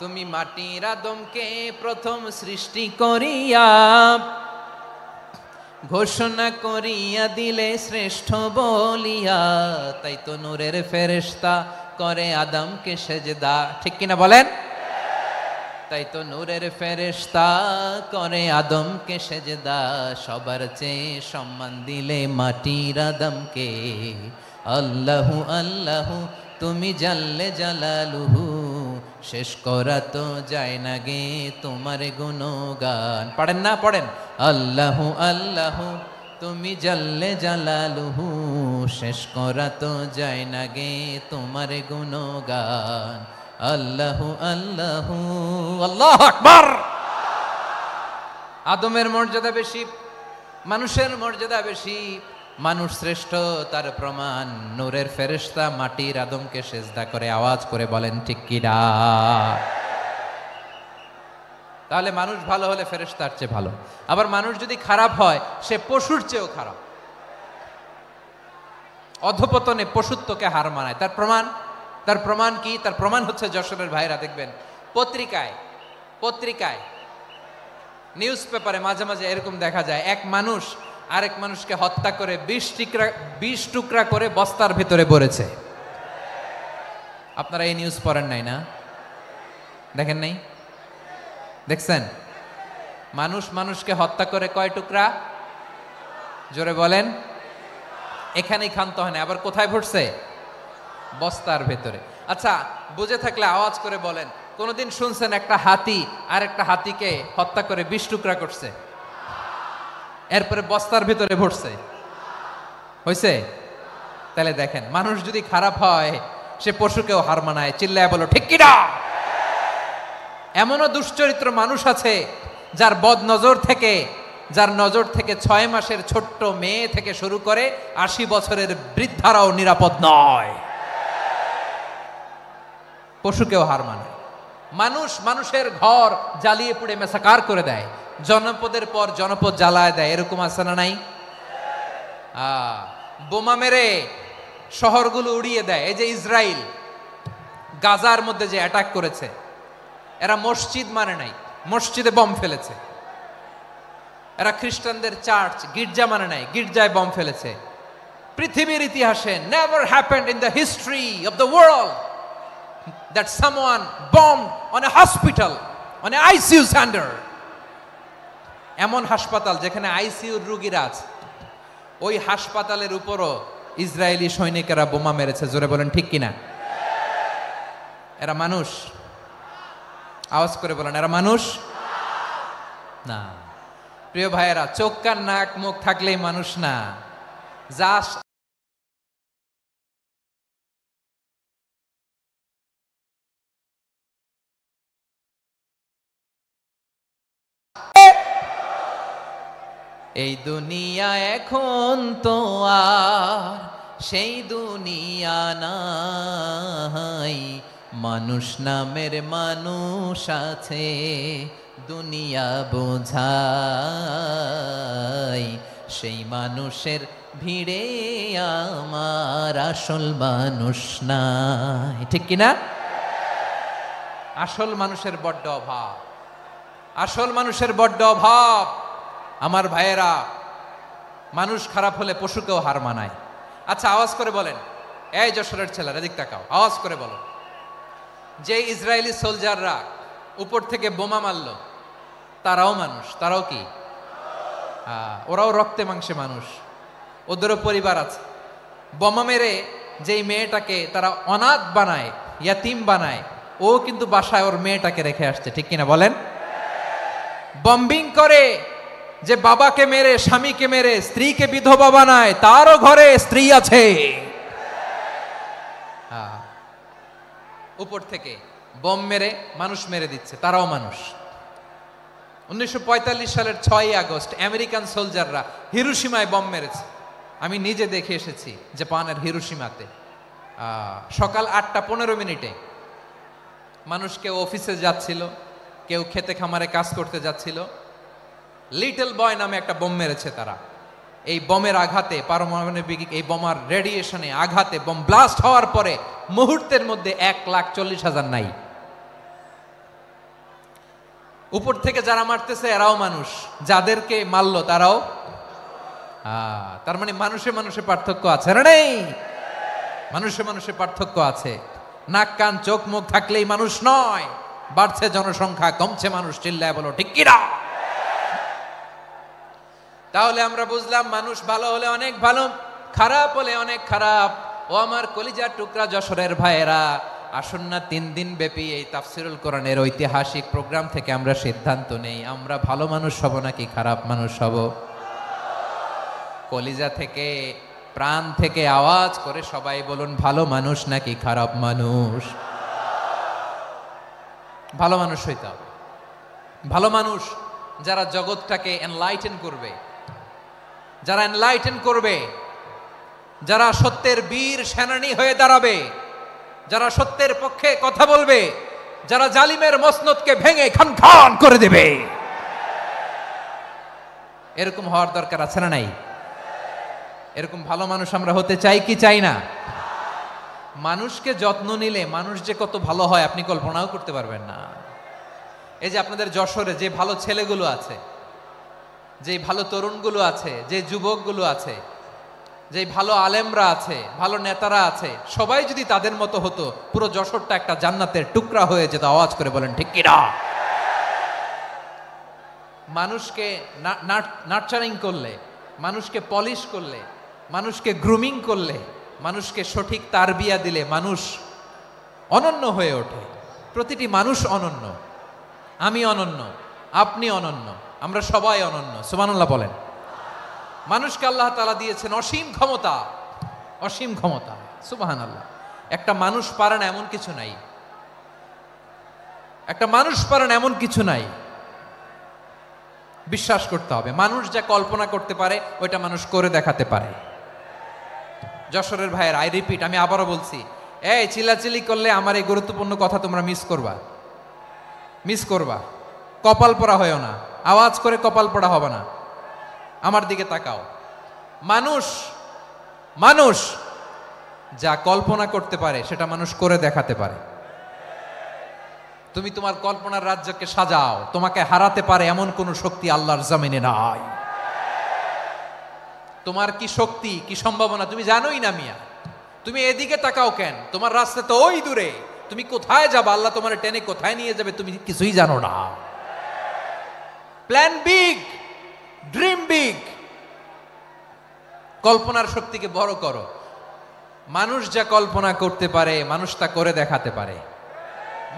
তুমি মাটির আদমকে প্রথম সৃষ্টি করিয়া ঘোষণা করিয়া দিলে শ্রেষ্ঠ বলিয়া, তাই তো নূরের ফেরেশতা করে আদমকে সেজদা। ঠিক কিনা বলেন? তাই তো নূরের ফেরেশতা করে আদমকে সেজদা। সবার চেয়ে সম্মান দিলে মাটির আদমকে। আল্লাহু আল্লাহু তুমি জাল্লে জালালুহু, শেষ করা তো যায় না গে তোমার গুণগান। পড়েন না, পড়েন। আল্লাহু আল্লাহু তুমি জাল্লে জালালুহু, শেষ করা তো যায় না গে তোমার গুণগান। আল্লাহু আল্লাহু আল্লাহু আকবার। আদমের মর্যাদা বেশি, মানুষের মর্যাদা বেশি। মানুষ শ্রেষ্ঠ তার প্রমাণ নূরের ফেরেশতা মাটির আদমকে সেজদা করে আওয়াজ করে বলেন ঠিক কি না? তাহলে মানুষ ভালো হলে ফেরেশতার চেয়ে ভালো। আবার মানুষ যদি খারাপ হয় সে পশুর চেয়েও খারাপ। অধপতনে পশুত্বকে হার মানায়। তার প্রমাণ কি? তার প্রমাণ হচ্ছে যশোরের ভাইরা দেখবেন পত্রিকায় নিউজ পেপারে মাঝে মাঝে এরকম দেখা যায়, এক মানুষ আরেক মানুষকে হত্যা করে 20 টুকরা করে বস্তার ভেতরে ভরেছে। আপনারা এই নিউজ পড়েন নাই না? দেখেন নাই? দেখছেন? মানুষ মানুষকে হত্যা করে কয় টুকরা? জোরে বলেন। এখানেই ক্ষান্ত হয় না, আবার কোথায় ভরছে? বস্তার ভেতরে। আচ্ছা, বুঝে থাকলে আওয়াজ করে বলেন, কোনদিন শুনছেন একটা হাতি আর একটা হাতিকে হত্যা করে 20 টুকরা করছে, এরপরে বস্তার ভিতরে ভরছে? হয়েছে? তাহলে দেখেন, মানুষ যদি খারাপ হয় সে পশুকেও হার মানায়। চিল্লায় বলো ঠিক কিনা? এমনও দুশ্চরিত্র মানুষ আছে যার নজর থেকে 6 মাসের ছোট্ট মেয়ে থেকে শুরু করে 80 বছরের বৃদ্ধারাও নিরাপদ নয়। পশুকেও হার মানায়। মানুষের ঘর জ্বালিয়ে পুড়ে মেসাকার করে দেয়, জনপদের পর জনপদ জ্বালায় দেয়। এরকম আছে না নাই? বোমা মেরে শহরগুলো উড়িয়ে দেয়। এই যে ইসরায়েল গাজার মধ্যে যে অ্যাটাক করেছে, এরা মসজিদ মানে নাই, মসজিদে বম ফেলেছে। এরা খ্রিস্টানদের চার্চ গির্জা মানে নাই, গির্জায় বম ফেলেছে। পৃথিবীর ইতিহাসে never happened in the history of the world that someone bombed on a hospital, on a ICU center. এমন হাসপাতাল যেখানে আইসিইউর রোগীরা আছে, ওই হাসপাতালের উপরও ইসরায়েলি সৈনিকেরা বোমা মেরেছে। জোরে বলেন ঠিক কিনা? এরা মানুষ? আওয়াজ করে বলেন, এরা মানুষ না। প্রিয় ভাইয়েরা, চোখ কান নাক মুখ থাকলেই মানুষ না। যা এই দুনিয়া এখন তো আর সেই দুনিয়া নাই, মানুষ নামের মানুষ আছে দুনিয়া বোঝাই, সেই মানুষের ভিড়ে আমার আসল মানুষ নাই। ঠিক কিনা? আসল মানুষের বড্ড অভাব, আসল মানুষের বড্ড অভাব। আমার ভাইয়েরা, মানুষ খারাপ হলে পশুকেও হার মানায়। আচ্ছা, আওয়াজ করে বলেন, এই যশোরের ছেলেরা এদিক তাকাও, আওয়াজ করে বলো, যে ইসরায়েলি সোলজাররা উপর থেকে বোমা মারলো তারাও মানুষ? তারাও কি? ওরাও রক্তে মাংসে মানুষ, ওদেরও পরিবার আছে। বোমা মেরে যেই মেয়েটাকে তারা অনাথ বানায়, ইয়াতিম বানায়, ও কিন্তু বাসায় ওর মেয়েটাকে রেখে আসছে। ঠিক কিনা বলেন? বম্বিং করে যে বাবাকে মেরে, স্বামীকে মেরে স্ত্রীকে বিধবা বানায়, তারও ঘরে স্ত্রী আছে। উপর থেকে বোম মেরে মানুষ মেরে দিচ্ছে, তারাও মানুষ। 1945 সালের 6ই আগস্ট আমেরিকান সোলজাররা হিরোশিমায় বম মেরেছে। আমি নিজে দেখে এসেছি জাপানের হিরোশিমাতে। সকাল 8:15 মানুষ কেউ অফিসে যাচ্ছিল, কেউ খেতে খামারে কাজ করতে যাচ্ছিল। লিটল বয় নামে একটা বোম মেরেছে তারা। এই বোমের আঘাতে, পারমাণবিক এই বোমার রেডিয়েশনে আঘাতে বোম ব্লাস্ট হওয়ার পরে মুহূর্তের মধ্যে 1,40,000 নাই। উপর থেকে যারা মারতেছে এরাও মানুষ, যাদেরকে মারলো তারাও। তার মানে মানুষে মানুষে পার্থক্য আছে না? নেই? মানুষে মানুষে পার্থক্য আছে। নাক কান চোখ মুখ থাকলেই মানুষ নয়। বাড়ছে জনসংখ্যা, কমছে মানুষ। চিল্লায় বলো ঠিক কিনা? তাহলে আমরা বুঝলাম, মানুষ ভালো হলে অনেক ভালো, খারাপ হলে অনেক খারাপ। ও আমার কলিজার টুকরা যশোরের ভাইয়েরা, আসুন না 3 দিন ব্যাপী এই তাফসিরুল কোরআনের ঐতিহাসিক প্রোগ্রাম থেকে আমরা সিদ্ধান্ত নেই আমরা ভালো মানুষ হব নাকি খারাপ মানুষ হব। কলিজা থেকে, প্রাণ থেকে আওয়াজ করে সবাই বলুন, ভালো মানুষ নাকি খারাপ মানুষ? ভালো মানুষ হইতে হবে। ভালো মানুষ যারা জগৎটাকে এনলাইটেন করবে, যারা এনলাইটেন করবে, যারা সত্যের বীর সেনানী হয়ে দাঁড়াবে, যারা সত্যের পক্ষে কথা বলবে, যারা জালিমের মসনদকে ভেঙে খান খান করে দেবে, এরকম হওয়ার দরকার আছে না নাই? এরকম ভালো মানুষ আমরা হতে চাই কি চাই না? মানুষকে যত্ন নিলে মানুষ যে কত ভালো হয় আপনি কল্পনাও করতে পারবেন না। এই যে আপনাদের যশোরে যে ভালো ছেলেগুলো আছে, যে ভালো তরুণগুলো আছে, যে যুবকগুলো আছে, যে ভালো আলেমরা আছে, ভালো নেতারা আছে, সবাই যদি তাদের মতো হতো পুরো যশোরটা একটা জান্নাতের টুকরা হয়ে যেত। আওয়াজ করে বলেন ঠিক কি না? মানুষকে নার্চারিং করলে, মানুষকে পলিশ করলে, মানুষকে গ্রুমিং করলে, মানুষকে সঠিক তারবিয়া দিলে মানুষ অনন্য হয়ে ওঠে। প্রতিটি মানুষ অনন্য। আমি অনন্য, আপনি অনন্য, আমরা সবাই অনন্য। সুবহানাল্লাহ বলেন। মানুষকে আল্লাহ তাআলা দিয়েছেন অসীম ক্ষমতা, অসীম ক্ষমতা। সুবহানাল্লাহ। একটা মানুষ পারে না এমন কিছু নাই, একটা মানুষ পারে না এমন কিছু নাই। বিশ্বাস করতে হবে, মানুষ যা কল্পনা করতে পারে ওইটা মানুষ করে দেখাতে পারে। যশোরের ভাইয়ের, আই রিপিট, আমি আবারও বলছি, এই চিল্লাচিল্লি করলে আমার এই গুরুত্বপূর্ণ কথা তোমরা মিস করবা, মিস করবা। কপাল পড়া হয়েও না, আওয়াজ করে কপাল পড়া হবে না। আমার দিকে তাকাও। মানুষ, মানুষ যা কল্পনা করতে পারে সেটা মানুষ করে দেখাতে পারে। তুমি তোমার কল্পনার রাজ্যকে সাজাও, তোমাকে হারাতে পারে এমন কোন শক্তি আল্লাহর জমিনে নাই। তোমার কি শক্তি, কি সম্ভাবনা তুমি জানোই না মিয়া। তুমি এদিকে তাকাও কেন? তোমার রাস্তা তো ওই দূরে। তুমি কোথায় যাবে, আল্লাহ তোমার টেনে কোথায় নিয়ে যাবে তুমি কিছুই জানো না। Plan big, dream big. কল্পনার শক্তিকে বড় করো। মানুষ যা কল্পনা করতে পারে মানুষ তা করে দেখাতে পারে।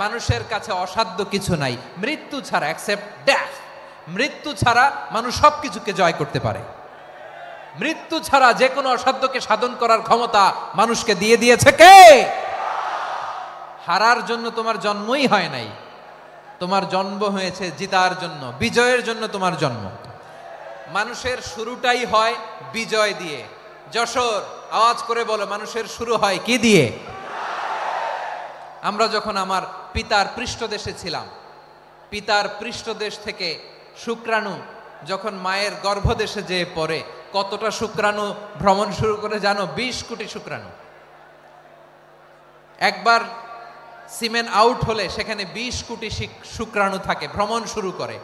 মানুষের কাছে অসাধ্য কিছু নাই মৃত্যু ছাড়া, এক্সেপ্ট ডেথ। মৃত্যু ছাড়া মানুষ সবকিছুকে জয় করতে পারে। মৃত্যু ছাড়া যে কোনো অসাধ্যকে সাধন করার ক্ষমতা মানুষকে দিয়ে দিয়েছে কে? হারার জন্য তোমার জন্মই হয় নাই, তোমার জন্ম হয়েছে জিতার জন্য, বিজয়ের জন্য তোমার জন্ম। মানুষের শুরুটাই হয় বিজয় দিয়ে। যশোর, আওয়াজ করে বলো, মানুষের শুরু হয় কি দিয়ে? আমরা যখন আমার পিতার পৃষ্ঠদেশে ছিলাম, পিতার পৃষ্ঠদেশ থেকে শুক্রাণু যখন মায়ের গর্ভদেশে যেয়ে পড়ে, কতটা শুক্রাণু ভ্রমণ শুরু করে জানো? 20 কোটি শুক্রাণু। একবার সিমেন আউট হলে সেখানে 20 কোটি শুক্রাণু থাকে, ভ্রমণ শুরু করে।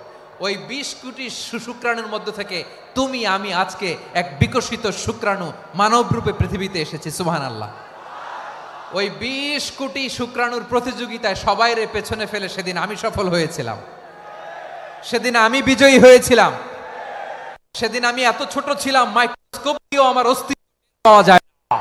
ওই 20 কোটি শুক্রাণুর মধ্য থেকে তুমি আমি আজকে এক বিকশিত শুক্রাণু মানব রূপে পৃথিবীতে এসেছি। সুবহানাল্লাহ। ওই 20 কোটি শুক্রাণুর প্রতিযোগিতায় সবাইরে পেছনে ফেলে সেদিন আমি সফল হয়েছিলাম, সেদিন আমি বিজয়ী হয়েছিলাম। সেদিন আমি এত ছোট ছিলাম, মাইক্রোস্কোপ দিয়েও আমার অস্তিত্ব পাওয়া যায় না।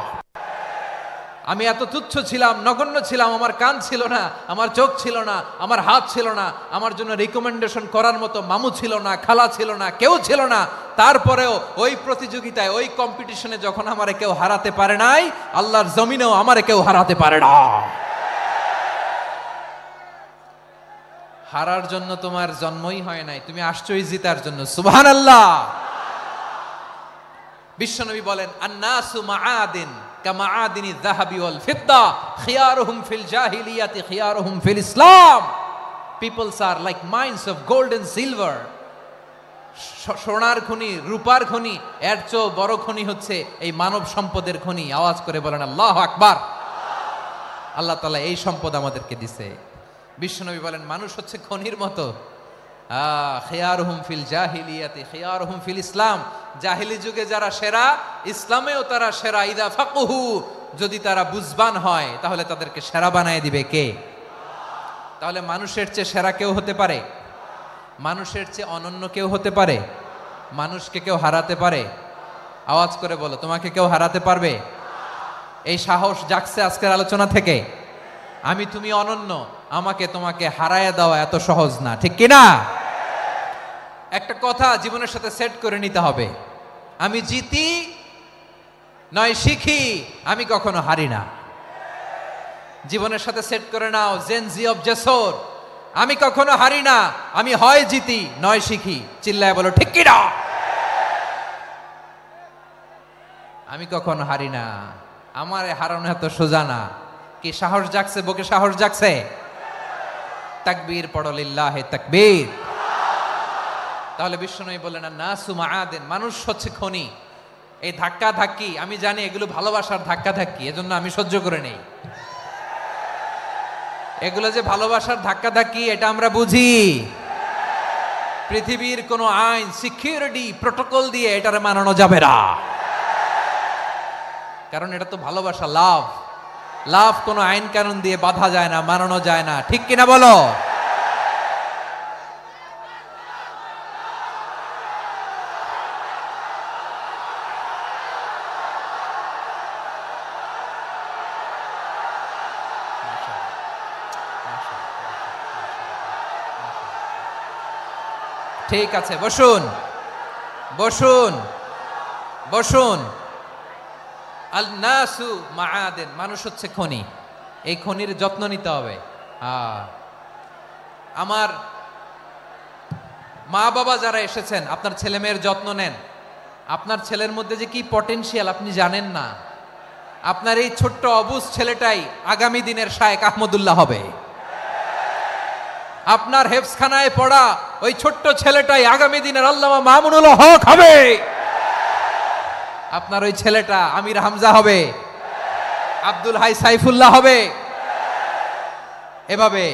আমি এত তুচ্ছ ছিলাম, নগণ্য ছিলাম। আমার কান ছিল না, আমার চোখ ছিল না, আমার হাত ছিল না, আমার জন্য রিকমেন্ডেশন করার মতো মামু ছিল না, খালা ছিল না, কেউ ছিল না। তারপরেও ওই প্রতিযোগিতায়, ওই কম্পিটিশনে যখন আমারে কেউ হারাতে পারে নাই, আল্লাহর জমিনেও আমারে কেউ হারাতে পারে না। হারার জন্য তোমার জন্মই হয় নাই, তুমি আসছোই জিতার জন্য। সুবহানাল্লাহ। বিশ্বনবী বলেন, আন্নাসু মাআদিন কামাআদিনি যাহাবি ওয়াল ফিদ্দা খিয়ারুহুম ফিল জাহিলিয়াতি খিয়ারুহুম ফিল ইসলাম। Peoples are like mines of gold and silver. সোনার খনি, রূপার খনি, এর চেয়েও বড় খনি হচ্ছে এই মানব সম্পদের খনি। আওয়াজ করে বলেন আল্লাহু আকবার। আল্লাহ তাআলা এই সম্পদ আমাদেরকে দিছে। বিশ্বনবী বলেন, মানুষ হচ্ছে খনির মতো। খিয়ারুহুম ফিল জাহিলিয়াতি খিয়ারুহুম ফিল ইসলাম। জাহিলি যুগে যারা সেরা, ইসলামেও তারা সেরা। ইদা ফাকুহু, যদি তারা বুঝবান হয় তাহলে তাদেরকে সেরা বানায় দিবে কে? তাহলে মানুষের চেয়ে সেরা কেউ হতে পারে? মানুষের চেয়ে অনন্য কেউ হতে পারে? মানুষকে কেউ হারাতে পারে? আওয়াজ করে বলো, তোমাকে কেউ হারাতে পারবে? এই সাহস জাগছে আজকের আলোচনা থেকে? আমি তুমি অনন্য, আমাকে তোমাকে হারায় দেওয়া এত সহজ না, ঠিক কিনা? একটা কথা জীবনের সাথে সেট করে নিতে হবে, আমি জিতি নয় শিখি, আমি কখনো হারি না। জীবনের সাথে সেট করে নাও, জেনজি অফ জেসর, আমি কখনো হারি না, আমি হয় জিতি নয় শিখি। চিল্লায় বলো ঠিক কিনা? আমি কখনো হারি না, আমার হারানো এত সোজা না। কি সাহস জাগছে? বুকে সাহস জাগছে? তাকবীর পড়ো, লিল্লাহে তাকবীর। তাহলে বিশ্বনবী বললেন নাসু মাআদিন, মানুষ হচ্ছে খনি। এই ধাক্কা ধাক্কি আমি জানি এগুলো ভালোবাসার ধাক্কা ধাক্কি, এজন্য আমি সহ্য করে নেই। এগুলো যে ভালোবাসার ধাক্কা ধাক্কি এটা আমরা বুঝি। পৃথিবীর কোন আইন, সিকিউরিটি প্রোটোকল দিয়ে এটারে মানানো যাবে না, কারণ এটা তো ভালোবাসা, লাভ। লাভ কোনো আইন কানুন দিয়ে বাধা যায় না, মানানো যায় না, ঠিক কিনা বলো? ঠিক আছে, বসুন বসুন বসুন। আল নাসু মাআদিন, মানুষ হচ্ছে খনি, এই খনির যত্ন নিতে হবে। আমার মা বাবা যারা এসেছেন, আপনার ছেলে মেয়ের যত্ন নেন। আপনার ছেলের মধ্যে যে কি পটেনশিয়াল আপনি জানেন না। আপনার এই ছোট্ট অবুজ ছেলেটাই আগামী দিনের শায়েখ আহমদুল্লাহ হবে। আপনার হেফজখানায় পড়া ওই ছোট্ট ছেলেটাই আগামী দিনের আল্লামা মামুনুল হক হবে। আপনার ওই ছেলেটা আমির হামজা হবে, আব্দুল হাই সাইফুল্লাহ হবে। এভাবে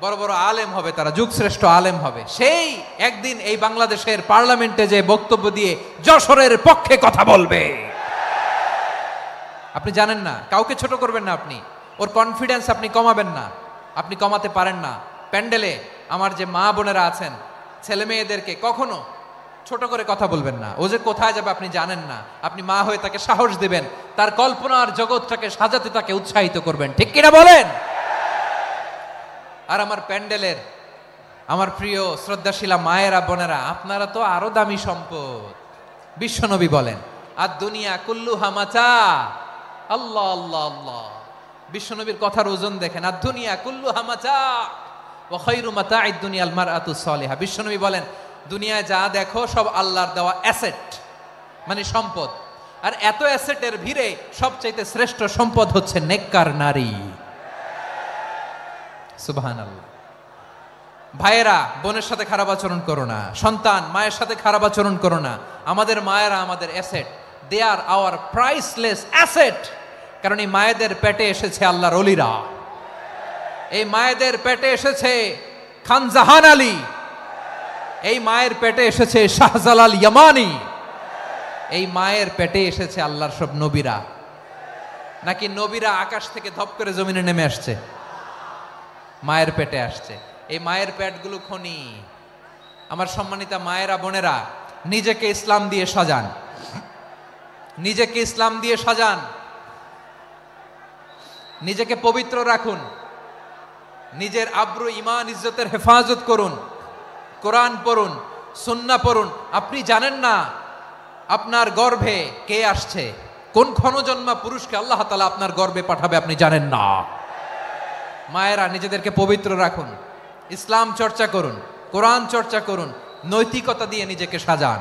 বড় বড় আলেম হবে, তারা যুগশ্রেষ্ঠ আলেম হবে। সেই একদিন এই বাংলাদেশের পার্লামেন্টে যে বক্তব্য দিয়ে যশোরের পক্ষে কথা বলবে। আপনি জানেন না, কাউকে ছোট করবেন না আপনি, ওর কনফিডেন্স আপনি কমাবেন না, আপনি কমাতে পারেন না। প্যান্ডেলে আমার যে মা বোনেরা আছেন, ছেলে মেয়েদেরকে কখনো ছোট করে কথা বলবেন না। ও যে কোথায় যাবে আপনি জানেন না, আপনি মা হয়ে তাকে সাহস দিবেন, তার কল্পনার জগৎটাকে সাজাতে তাকে উৎসাহিত করবেন, ঠিক কিনা বলেন? আর আমার প্যান্ডেলের আমার প্রিয় শ্রদ্ধাশীলা মায়েরা বোনেরা, আপনারা তো আরো দামি সম্পদ। বিশ্বনবী বলেন আর দুনিয়া কুল্লুহা মাতা। আল্লাহ আল্লাহ আল্লাহ, বিশ্বনবীর কথার ওজন দেখেন। আর দুনিয়া কুল্লুহা মাতা ওয়া খায়রু মাতা'আদ দুনিয়াল মারআতুস সালিহা। বিশ্বনবী বলেন দুনিয়ায় যা দেখো সব আল্লাহর দেওয়া অ্যাসেট, মানে সম্পদ। আর এত অ্যাসেটের ভিড়ে সবচাইতে শ্রেষ্ঠ সম্পদ হচ্ছে নেককার নারী। সুবহানাল্লাহ। ভাইয়েরা বোনের সাথে খারাপ আচরণ করো না, সন্তান মায়ের সাথে খারাপ আচরণ করো না। আমাদের মায়েরা আমাদের asset, they are our priceless asset. কারণ এই মায়েদের পেটে এসেছে আল্লাহর ওলিরা, এই মায়েদের পেটে এসেছে খান জাহান আলী, এই মায়ের পেটে এসেছে শাহজালাল ইয়ামানি, এই মায়ের পেটে এসেছে আল্লাহর সব নবীরা। নাকি নবীরা আকাশ থেকে ধপ করে জমিনে নেমে আসছে? মায়ের পেটে আসছে। এই মায়ের পেটগুলো খনি। আমার সম্মানিতা মায়েরা বোনেরা, নিজেকে ইসলাম দিয়ে সাজান, নিজেকে ইসলাম দিয়ে সাজান, নিজেকে পবিত্র রাখুন, নিজের আব্রু ইমান ইজ্জতের হেফাজত করুন, কোরআন পড়ুন, সুন্নাহ পড়ুন। আপনি জানেন না আপনার গর্ভে কে আসছে, কোন ক্ষণজন্মা পুরুষকে আল্লাহ তাআলা আপনার গর্ভে পাঠাবে আপনি জানেন না। মায়েরা নিজেদেরকে পবিত্র রাখুন, ইসলাম চর্চা করুন, কোরআন চর্চা করুন, নৈতিকতা দিয়ে নিজেকে সাজান।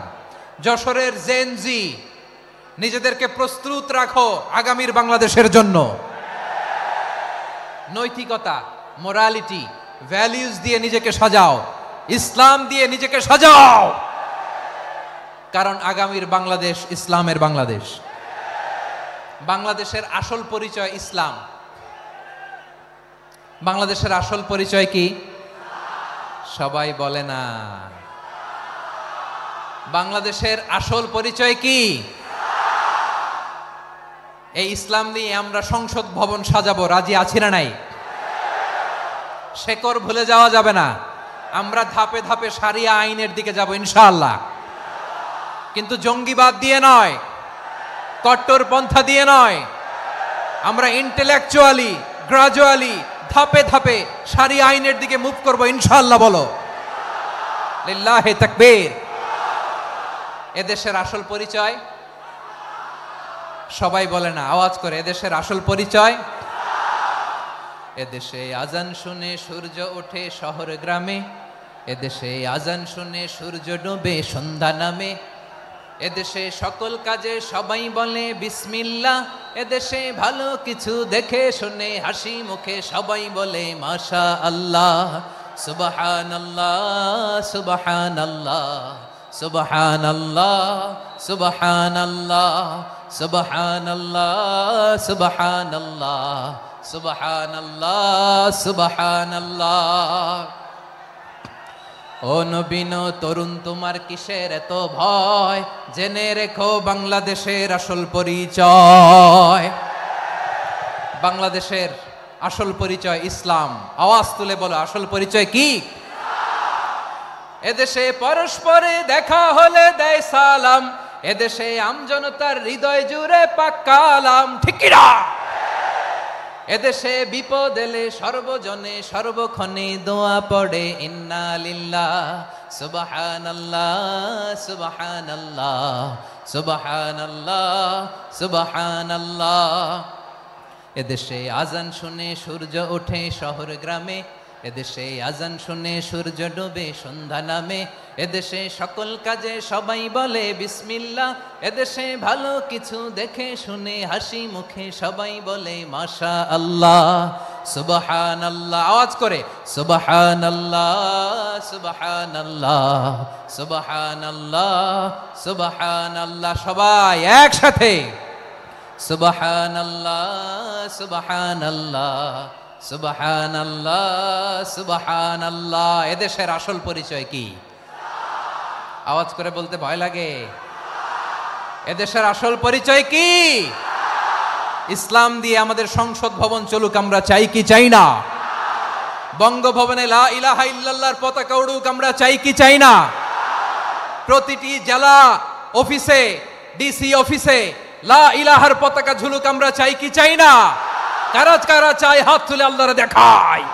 যশোরের জেনজি, নিজেদেরকে প্রস্তুত রাখো আগামীর বাংলাদেশের জন্য। নৈতিকতা, মোরালিটি, ভ্যালিউজ দিয়ে নিজেকে সাজাও, ইসলাম দিয়ে নিজেকে সাজাও। কারণ আগামীর বাংলাদেশ ইসলামের বাংলাদেশ। বাংলাদেশের আসল পরিচয় ইসলাম। বাংলাদেশের আসল পরিচয় কি? সবাই বলে না। বাংলাদেশের আসল পরিচয় কি? এই ইসলাম নিয়ে আমরা সংসদ ভবন সাজাবো, রাজি আছি না নাই? শেকড় ভুলে যাওয়া যাবে না। আমরা ধাপে ধাপে শারিয়া আইনের দিকে যাব ইনশাআল্লাহ, কিন্তু জঙ্গিবাদ দিয়ে নয়, কট্টরপন্থা দিয়ে নয়। আমরা ইন্টেলেকচুয়ালি গ্রাজুয়ালি, ধাপে ধাপে সারি আইনের দিকে মুভ করব ইনশাআল্লাহ। বলো লিল্লাহি তাকবীর। এদেশের আসল পরিচয় সবাই বলে না, আওয়াজ করে, এদেশের আসল পরিচয়। এদেশে আজান শুনে সূর্য ওঠে শহর গ্রামে, এদেশে আজান শুনে সূর্য ডোবে সন্ধ্যা নামে, এদেশে সকল কাজে সবাই বলে বিসমিল্লাহ, এদেশে ভালো কিছু দেখে শুনে হাসি মুখে সবাই বলে মাশা আল্লাহ। সুবহানাল্লাহ সুবহানাল্লাহ সুবহানাল্লাহ সুবহানাল্লাহ সুবহানাল্লাহ সুবহানাল্লাহ সুবহানাল্লাহ সুবহানাল্লাহ। ও নবীন তরুণ তোমার কিসের এত ভয়, জেনে রেখো বাংলাদেশের আসল পরিচয়। বাংলাদেশের আসল পরিচয় ইসলাম। আওয়াজ তুলে বলো, আসল পরিচয় কি? এদেশে পরস্পরে দেখা হলে দেয় সালাম, এদেশে আমজনতার হৃদয় জুড়ে পাক্কা আলাম, ঠিক কি না? এদেশে বিপদ এলে সর্বজনে সর্বক্ষণে দোয়া পড়ে ইন্না লিল্লাহ সুবহানাল্লাহ সুবহানাল্লাহ সুবহানাল্লাহ সুবহানাল্লাহ। এদেশে আজান শুনে সূর্য ওঠে শহর গ্রামে, এদেশে আজান শুনে সূর্য ডোবে সন্ধ্যা নামে, এদেশে সকল কাজে সবাই বলে বিসমিল্লাহ, এদেশে ভালো কিছু দেখে শুনে হাসি মুখে সবাই বলে মাশা আল্লাহ। সুবহানাল্লাহ, আওয়াজ করে সুবহানাল্লাহ সুবহানাল্লাহ সুবহানাল্লাহ সুবহানাল্লাহ। সবাই একসাথে সুবহানাল্লাহ সুবহানাল্লাহ সুবহানাল্লাহ সুবহানাল্লাহ। এদেশের আসল পরিচয় কি? আওয়াজ করে বলতে ভয় লাগে। এদেশের আসল পরিচয় কি? ইসলাম দিয়ে আমাদের সংসদ ভবন চলুক, আমরা চাই কি চাই না? বঙ্গভবনে লা ইলাহা ইল্লাল্লাহর পতাকা উড়ুক, আমরা চাই কি চাই না? প্রতিটি জেলা অফিসে, ডিসি অফিসে লা ইলাহার পতাকা ঝুলুক, আমরা চাই কি চাই না? কারা কারা চাই হাত তুলে আল্লাহরে দেখায়।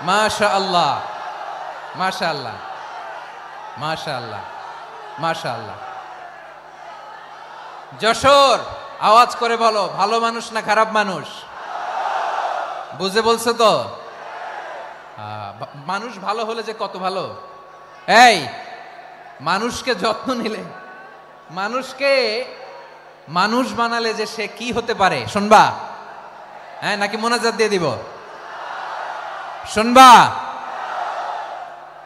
মাশাআল্লাহ মাশাআল্লাহ মাশাআল্লাহ মাশাআল্লাহ। যশোর, আওয়াজ করে বলো, ভালো মানুষ না খারাপ মানুষ? বুঝে বলছো তো? মানুষ ভালো হলে যে কত ভালো। এই মানুষকে যত্ন নিলে, মানুষকে মানুষ বানালে যে সে কি হতে পারে শুনবা? হ্যাঁ, নাকি মোনাজাত দিয়ে দিব? শুনবা?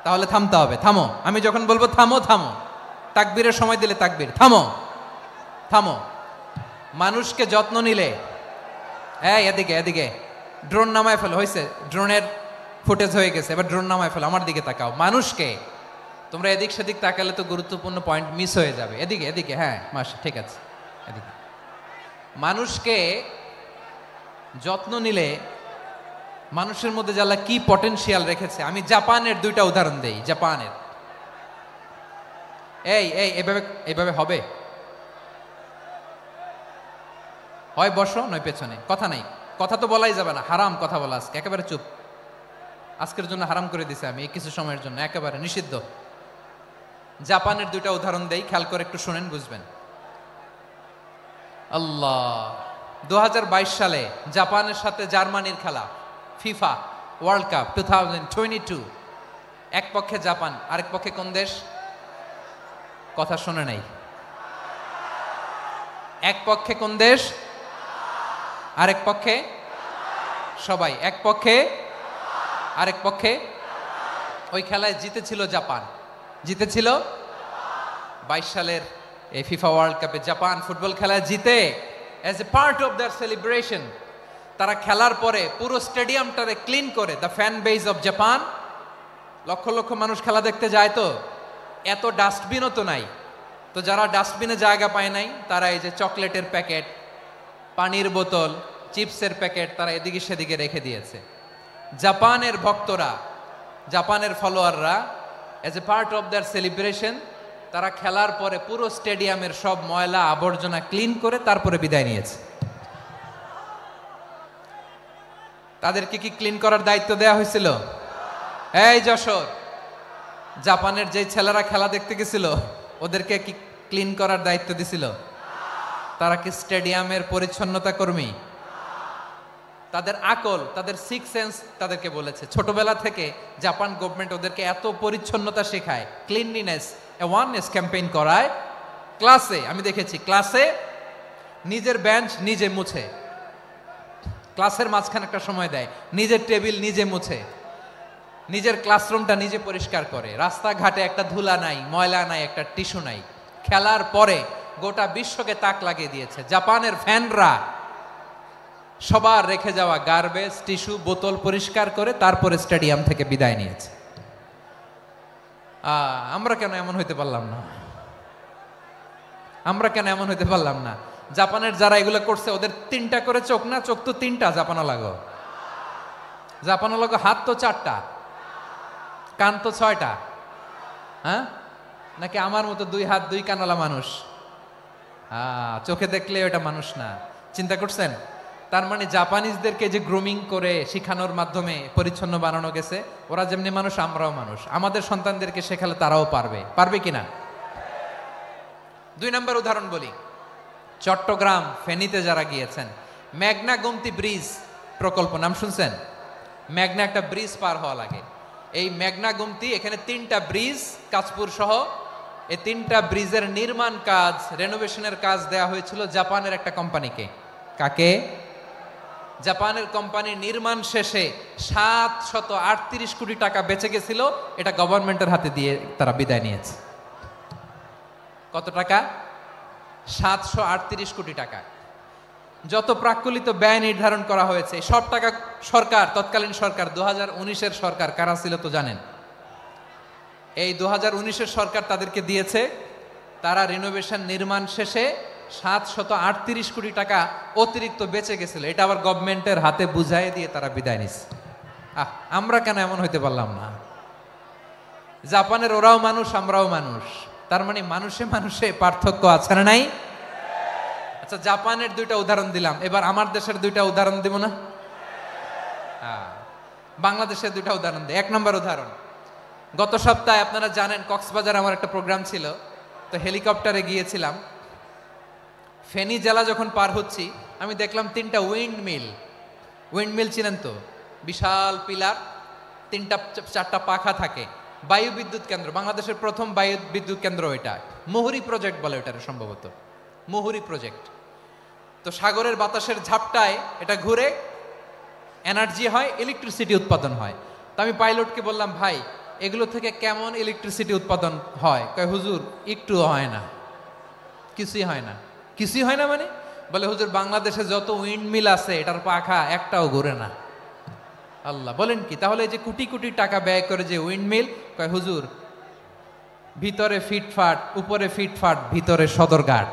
তাহলে থামতে হবে। থামো, আমি যখন বলবো থামো থামো, তাকবীরের সময় দিলে তাকবীর, থামো থামো। মানুষকে যত্ন নিলে, এই এদিকে এদিকে, ড্রোন নামায় ফেলো, হয়েছে, ড্রোনের ফুটেজ হয়ে গেছে, এবার ড্রোন নামায় ফেলো, আমার দিকে তাকাও। মানুষকে, তোমরা এদিক সেদিক তাকালে তো গুরুত্বপূর্ণ পয়েন্ট মিস হয়ে যাবে। এদিকে এদিকে, হ্যাঁ মাসা, ঠিক আছে, এদিকে। মানুষকে যত্ন নিলে মানুষের মধ্যে যারা কি পটেনশিয়াল রেখেছে। আমি জাপানের দুইটা উদাহরণ দেই। জাপানের, এই এই এভাবে এভাবে হবে, হয় বসো নয় পেছনে, কথা নাই, কথা তো বলাই যাবে না, হারাম কথা বলা আজকে, একেবারে চুপ। আজকের জন্য হারাম করে দিছে আমি, কিছু সময়ের জন্য একেবারে নিষিদ্ধ। জাপানের দুইটা উদাহরণ দেই, খেয়াল করে একটু শুনেন, বুঝবেন। আল্লাহ, 2022 সালে জাপানের সাথে জার্মানির খেলা, ফিফা ওয়ার্ল্ড কাপ 2022। এক পক্ষে জাপান, আরেক পক্ষে কোন দেশ? কথা শুনে নাই। এক পক্ষে কোন দেশ? আরেক পক্ষে সবাই। এক পক্ষে আরেক পক্ষে। ওই খেলায় জিতেছিল জাপান, জিতেছিল 22 সালের এই ফিফা ওয়ার্ল্ড কাপে। জাপান ফুটবল খেলায় জিতে, as a part of their celebration তারা খেলার পরে পুরো স্টেডিয়ামটারে ক্লিন করে। The fan base of Japan, lakh lakh মানুষ খেলা দেখতে যায়, তো এত ডাস্টবিনও তো নাই, তো যারা ডাস্টবিনে জায়গা পায় নাই তারা এই যে চকলেটের প্যাকেট, পানির বোতল, চিপসের প্যাকেট তারা এদিকে সেদিকে রেখে দিয়েছে। জাপানের ভক্তরা, জাপানের ফলোয়াররা as a part of their celebration তারা খেলার পরে পুরো স্টেডিয়ামের সব ময়লা আবর্জনা ক্লিন করে তারপরে বিদায় নিয়েছে। তাদেরকে কি ক্লিন করার দায়িত্ব দেয়া হয়েছিল? এই যশোর, জাপানের যে ছেলেরা খেলা দেখতে গেছিল ওদেরকে কি ক্লিন করার দায়িত্ব দিছিল? তারা কি স্টেডিয়ামের পরিচ্ছন্নতা কর্মী? তাদের আকল, তাদের সিক্স সেন্স তাদেরকে বলেছে। ছোটবেলা থেকে জাপান গভর্নমেন্ট ওদেরকে এত পরিচ্ছন্নতা শেখায়, ক্লিনলিনেস অ্যাওয়ারনেস ক্যাম্পেইন করায়। ক্লাসে আমি দেখেছি, ক্লাসে নিজের বেঞ্চ নিজে মুছে, ক্লাসের মাঝখানে একটা সময় দেয়, নিজের টেবিল নিজে মুছে, নিজের ক্লাসরুমটা নিজে পরিষ্কার করে। রাস্তাঘাটে একটা ধুলা নাই, ময়লা নাই, একটা টিস্যু নাই। খেলার পরে গোটা বিশ্বকে তাক লাগিয়ে দিয়েছে। জাপানের ফ্যানরা সবার রেখে যাওয়া গার্বেজ, টিস্যু, বোতল পরিষ্কার করে তারপরে স্টেডিয়াম থেকে বিদায় নিয়েছে। আমরা কেন এমন হইতে পারলাম না? আমরা কেন এমন হইতে পারলাম না? জাপানের যারা এগুলো করছে ওদের 3টা করে চোখ না? চোখ তো 3টা, জাপানা লাগো, জাপানা লাগো। হাত তো 4টা, কান তো 6টা। হ্যাঁ, নাকি আমার মতো 2 হাত 2 কানওয়ালা মানুষ? চোখে দেখলে ওটা মানুষ না। চিন্তা করছেন? তার মানে জাপানিজদেরকে যে গ্রুমিং করে শিখানোর মাধ্যমে পরিচ্ছন্ন বানানো গেছে, ওরা যেমনি মানুষ আমরাও মানুষ। আমাদের সন্তানদেরকে শেখালে তারাও পারবে, পারবে কিনা? 2 নম্বর উদাহরণ বলি। চট্টগ্রাম ফেনীতে যারা গিয়েছেন, মেঘনা গোমতী ব্রিজ প্রকল্প নাম শুনছেন? মেঘনা একটা ব্রিজ পার হওয়া লাগে। এই মেঘনা গোমতী, এখানে 3টা ব্রিজ কাঁচপুর সহ, এই 3টা ব্রিজের নির্মাণ কাজ, রেনোভেশনের কাজ দেয়া হয়েছিল জাপানের একটা কোম্পানিকে। কাকে? জাপানের কোম্পানির নির্মাণ শেষে 738 কোটি টাকা বেঁচে গেছিল, এটা গভর্নমেন্টের হাতে দিয়ে তারা বিদায় নিয়েছে। কত টাকা? 738 কোটি টাকা। যত প্রাক্কলিত ব্যয় নির্ধারণ করা হয়েছে সব টাকা সরকার, তৎকালীন সরকার 2019-এর সরকার, কারা ছিল তো জানেন? এই 2019-এর সরকার তাদেরকে দিয়েছে। তারা রিনোভেশন নির্মাণ শেষে 738 কোটি টাকা অতিরিক্ত বেঁচে গেছিল, এটা আবার গভর্নমেন্টের হাতে বুঝাই দিয়ে তারা বিদায় নিচ্ছে। আমরা কেন এমন হইতে পারলাম না? জাপানের ওরাও মানুষ, আমরাও মানুষ। তার মানে মানুষে মানুষে পার্থক্য আছে না নাই? আচ্ছা, জাপানের 2টা উদাহরণ দিলাম, এবার আমার দেশের 2টা উদাহরণ দিব না? বাংলাদেশের 2টা উদাহরণ দিই। 1 নম্বর উদাহরণ, গত সপ্তাহে আপনারা জানেন কক্সবাজার আমার একটা প্রোগ্রাম ছিল, তো হেলিকপ্টারে গিয়েছিলাম। ফেনী জেলা যখন পার হচ্ছি আমি দেখলাম 3টা উইন্ডমিল। উইন্ডমিল চিনেন তো? বিশাল পিলার, 3টা 4টা পাখা থাকে। বায়ু বিদ্যুৎ কেন্দ্র, বাংলাদেশের প্রথম বায়ু বিদ্যুৎ কেন্দ্র এটা। মুহুরী প্রজেক্ট বলে এটার, সম্ভবত মুহুরী প্রজেক্ট। তো সাগরের বাতাসের ঝাপটায় এটা ঘুরে এনার্জি হয়, ইলেকট্রিসিটি উৎপাদন হয়। তো আমি পাইলটকে বললাম, ভাই এগুলো থেকে কেমন ইলেকট্রিসিটি উৎপাদন হয়? কয়, হুজুর একটু হয় না, কিছুই হয় না। কিছুই হয় না মানে? বলে, হুজুর বাংলাদেশে যত উইন্ডমিল আছে এটার পাখা একটাও ঘুরে না। আল্লাহ, বলেন কি? তাহলে এই যে কোটি কোটি টাকা ব্যয় করে যে উইন্ডমিল, কয় হুজুর ভিতরে ফিটফাট, উপরে ফিটফাট, ভিতরে সদরঘাট।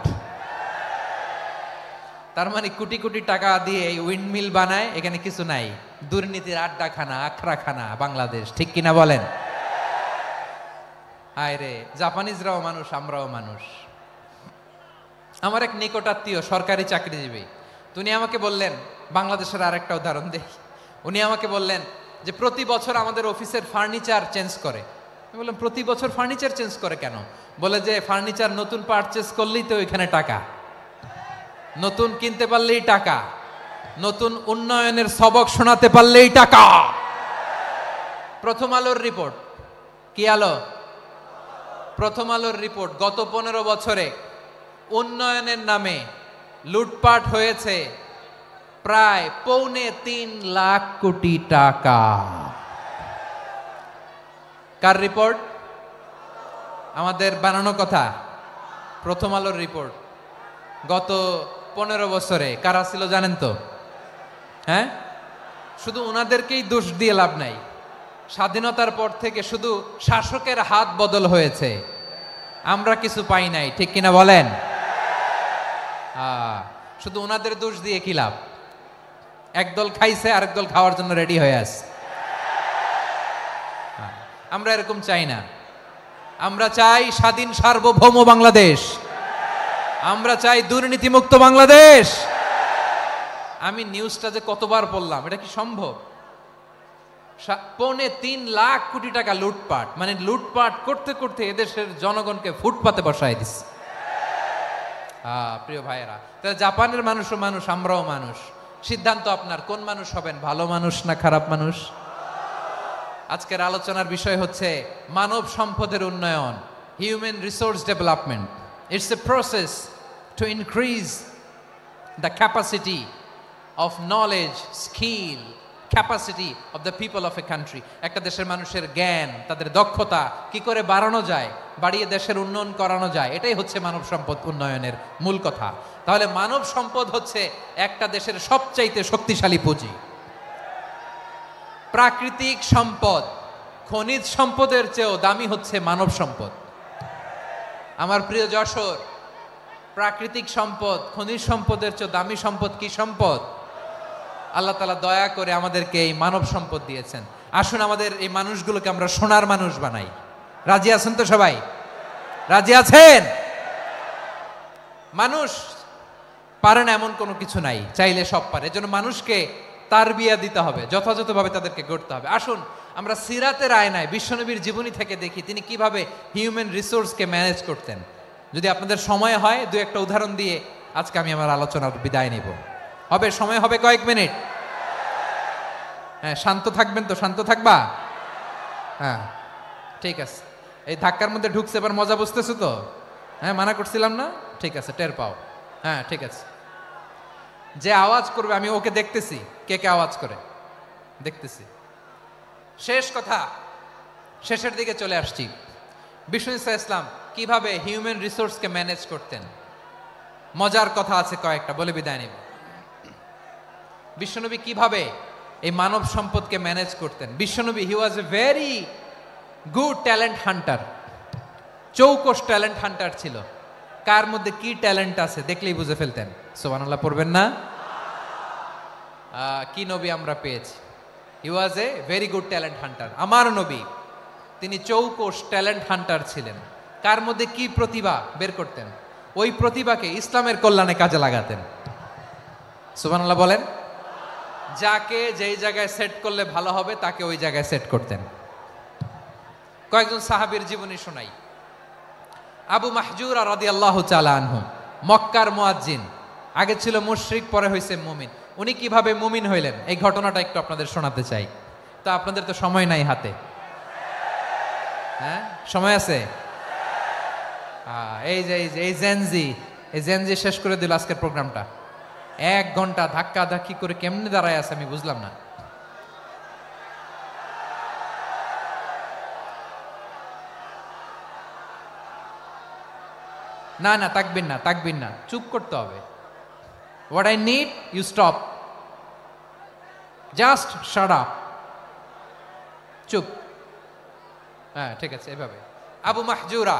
তার মানে কোটি কোটি টাকা দিয়ে এই উইন্ডমিল বানায়, এখানে কিছু নাই। দুর্নীতির আড্ডাখানা, আখড়াখানা বাংলাদেশ, ঠিক কিনা বলেন? হায় রে, জাপানিজরাও মানুষ, আমরাও মানুষ। আমার এক নিকটাত্মীয় সরকারি চাকরিজীবী, উনি আমাকে বললেন, বাংলাদেশের আরেকটা উদাহরণ দেখি। উনি আমাকে বললেন যে প্রতি বছর আমাদের অফিসের ফার্নিচার চেঞ্জ করে। আমি বললাম, প্রতি বছর ফার্নিচার চেঞ্জ করে কেন? বলে যে ফার্নিচার নতুন পারচেজ করলেই তো ওইখানে টাকা, নতুন কিনতে পারলেই টাকা, নতুন উন্নয়নের সবক শোনাতে পারলেই টাকা। প্রথম আলোর রিপোর্ট, কি আলো? প্রথম আলোর রিপোর্ট, গত 15 বছরে উন্নয়নের নামে লুটপাট হয়েছে প্রায় 3.25 লাখ কোটি টাকা। কার রিপোর্ট? আমাদের বানানো কথা। প্রথম আলোর রিপোর্ট। গত 15 বছরে কারা ছিল জানেন তো? হ্যাঁ, শুধু ওনাদেরকেই দোষ দিয়ে লাভ নাই। স্বাধীনতার পর থেকে শুধু শাসকের হাত বদল হয়েছে, আমরা কিছু পাই নাই, ঠিক কিনা বলেন? শুধু ওনাদের দোষ দিয়ে কি লাভ? একদল খাইছে, আরেক দল খাওয়ার জন্য রেডি হয়ে আছে। আমরা এরকম চাই না। আমরা চাই স্বাধীন সার্বভৌম বাংলাদেশ। আমরা চাই দুর্নীতিমুক্ত বাংলাদেশ। আমি নিউজটা যে কতবার বললাম, এটা কি সম্ভব? 3.25 কোটি টাকা লুটপাট, মানে লুটপাট করতে করতে এদেশের জনগণকে ফুটপাতে বসায় দিচ্ছে। প্রিয় ভাইয়েরা, তাহলে জাপানের মানুষও মানুষ, আমরাও মানুষ। সিদ্ধান্ত আপনার, কোন মানুষ হবেন, ভালো মানুষ না খারাপ মানুষ? আজকের আলোচনার বিষয় হচ্ছে মানব সম্পদের উন্নয়ন, human resource development. It's a process to increase the capacity of knowledge, skill, capacity of the people of a country. একটা দেশের মানুষের জ্ঞান, তাদের দক্ষতা কি করে বাড়ানো যায়, বাড়িয়ে দেশের উন্নয়ন করানো যায়, এটাই হচ্ছে মানব সম্পদ উন্নয়নের মূল কথা। তাহলে মানব সম্পদ হচ্ছে একটা দেশের সবচাইতে শক্তিশালী পুঁজি। প্রাকৃতিক সম্পদ, খনিজ সম্পদের চেয়েও দামি হচ্ছে মানব সম্পদ। আমার প্রিয় যশোর, প্রাকৃতিক সম্পদ, খনিজ সম্পদের চেয়ে দামি সম্পদ কি সম্পদ? আল্লাহ তাআলা দয়া করে আমাদেরকে এই মানব সম্পদ দিয়েছেন। আসুন আমাদের এই মানুষগুলোকে আমরা সোনার মানুষ বানাই। রাজি আছেন তো সবাই? রাজি আছেন? মানুষ পারে না এমন কোনো কিছু নাই, চাইলে সব পারে। এজন্য মানুষকে তারবিয়া দিতে হবে, যথাযথভাবে তাদেরকে গড়তে হবে। আসুন আমরা সিরাতের আয়নায় বিশ্বনবীর জীবনী থেকে দেখি তিনি কিভাবে হিউম্যান রিসোর্সকে ম্যানেজ করতেন। যদি আপনাদের সময় হয়, দু একটা উদাহরণ দিয়ে আজকে আমি আমার আলোচনার বিদায় নিব। হবে সময় হবে কয়েক মিনিট? হ্যাঁ, শান্ত থাকবেন তো? শান্ত থাকবা? হ্যাঁ, ঠিক আছে। এই ধাক্কার মধ্যে ঢুকছে, এবার মজা বুঝতেছো তো? হ্যাঁ, মানা করছিলাম না? ঠিক আছে, টের পাও। হ্যাঁ, ঠিক আছে। যে আওয়াজ করবে আমি ওকে দেখতেছি, কে কে আওয়াজ করে দেখতেছি। শেষ কথা, শেষের দিকে চলে আসছি। বিষ্ণু ইসলাম কিভাবে হিউম্যান রিসোর্সকে ম্যানেজ করতেন, মজার কথা আছে কয়েকটা, বলে বিদায় নিব। বিশ্বনবী কিভাবে এই মানব সম্পদকে ম্যানেজ করতেন। বিশ্বনবী, he was a very good talent hunter, চৌকস ট্যালেন্ট হান্টার ছিল। কার মধ্যে কি ট্যালেন্ট আছে দেখলেই বুঝে ফেলতেন। সুবহানাল্লাহ পড়বেন না? কি নবী আমরা পেয়েছি! He was a very good talent hunter. আমার নবী, তিনি চৌকস ট্যালেন্ট হান্টার ছিলেন। কার মধ্যে কি প্রতিভা বের করতেন, ওই প্রতিভাকে ইসলামের কল্যাণে কাজে লাগাতেন। সুবহানাল্লাহ বলেন। যাকে যেই জায়গায় সেট করলে ভালো হবে তাকে ওই জায়গায় সেট করতেন। কয়েকজন সাহাবীর জীবনী শোনাই। আবু মাহজুরা রাদিয়াল্লাহু তাআলা আনহু, মক্কার মুয়াজ্জিন, আগে ছিল মুশরিক, পরে হয়েছে মুমিন। উনি কিভাবে মুমিন হইলেন এই ঘটনাটা একটু আপনাদের শোনাতে চাই। তা আপনাদের তো সময় নাই হাতে। হ্যাঁ, সময় আছে? এই জেনজি শেষ করে দিল আজকের প্রোগ্রামটা। 1 ঘন্টা ধাক্কা ধাক্কি করে কেমনে দাঁড়ায় আছে আমি বুঝলাম না। না না, তাকবিন না, চুপ করতে হবে। What I need, you stop. Just shut up. চুপ। হ্যাঁ, ঠিক আছে, এভাবে। আবু মাহজুরা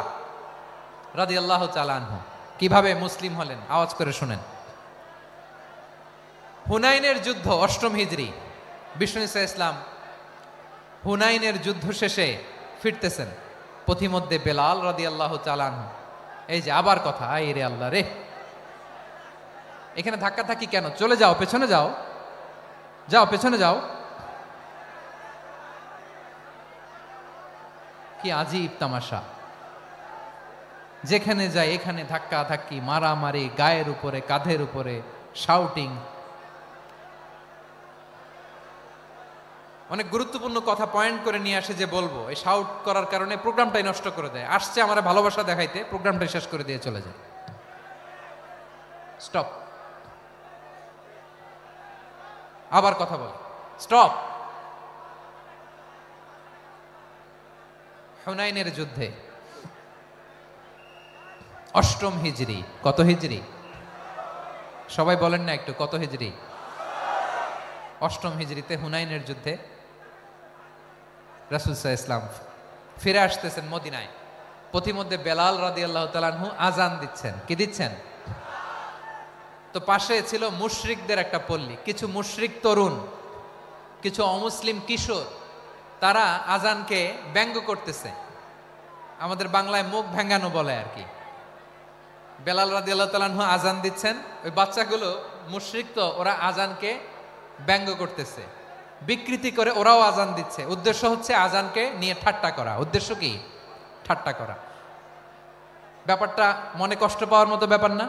রাদিয়াল্লাহু তাআলা আনহু কিভাবে মুসলিম হলেন, আওয়াজ করে শুনেন। হুনাইনের যুদ্ধ, 8ম হিজরি। বিষ্ণু ইসলাম হুনাইনের যুদ্ধ শেষে ফিরতেছেন, পথিমধ্যে বেলাল রাদিয়াল্লাহু তাআলা আনহু, এই যে আবার কথা, আই রে আল্লাহ রে, এখানে ধাক্কা থাকি কেন? চলে যাও, পেছনে যাও, পেছনে যাও। কি আজীব তামাশা! যেখানে যায় এখানে ধাক্কা ধাক্কি, মারামারি, গায়ের উপরে, কাঁধের উপরে, শাউটিং। অনেক গুরুত্বপূর্ণ কথা পয়েন্ট করে নিয়ে আসে যে বলবো, এই শাউট করার কারণে প্রোগ্রামটাই নষ্ট করে দেয়। আসছে আমার ভালোবাসা দেখাইতে, প্রোগ্রামটাই শেষ করে দিয়ে চলে যায়। স্টপ। আবার কথা বলে, স্টপ। হুনাইনের যুদ্ধে, 8ম হিজরি। কত হিজরি? সবাই বলেন না একটু, কত হিজরি? 8ম হিজরিতে হুনাইনের যুদ্ধে রাসূল সাল্লাল্লাহু আলাইহি ওয়াসাল্লাম ফিরে আসতেছেন মদিনায়। পথিমধ্যে বেলাল রাদিয়াল্লাহু তাআলা আনহু আযান দিচ্ছেন। কি দিচ্ছেন? তো পাশে ছিল মুশরিকদের একটা পল্লী, কিছু মুশরিক তরুণ, কিছু অমুসলিম কিশোর, তারা আজানকে ব্যঙ্গ করতেছে। আমাদের বাংলায় মুখ ভেঙ্গানো বলে আর কি। বেলাল রাদিয়াল্লাহু তাআলা আনহু আজান দিচ্ছেন, ওই বাচ্চাগুলো মুশরিক, তো ওরা আজানকে ব্যঙ্গ করতেছে, বিকৃতি করে ওরাও আজান দিচ্ছে। উদ্দেশ্য হচ্ছে আজানকে নিয়ে ঠাট্টা করা। উদ্দেশ্য কি? ঠাট্টা করা। ব্যাপারটা মনে কষ্ট পাওয়ার মতো ব্যাপার না?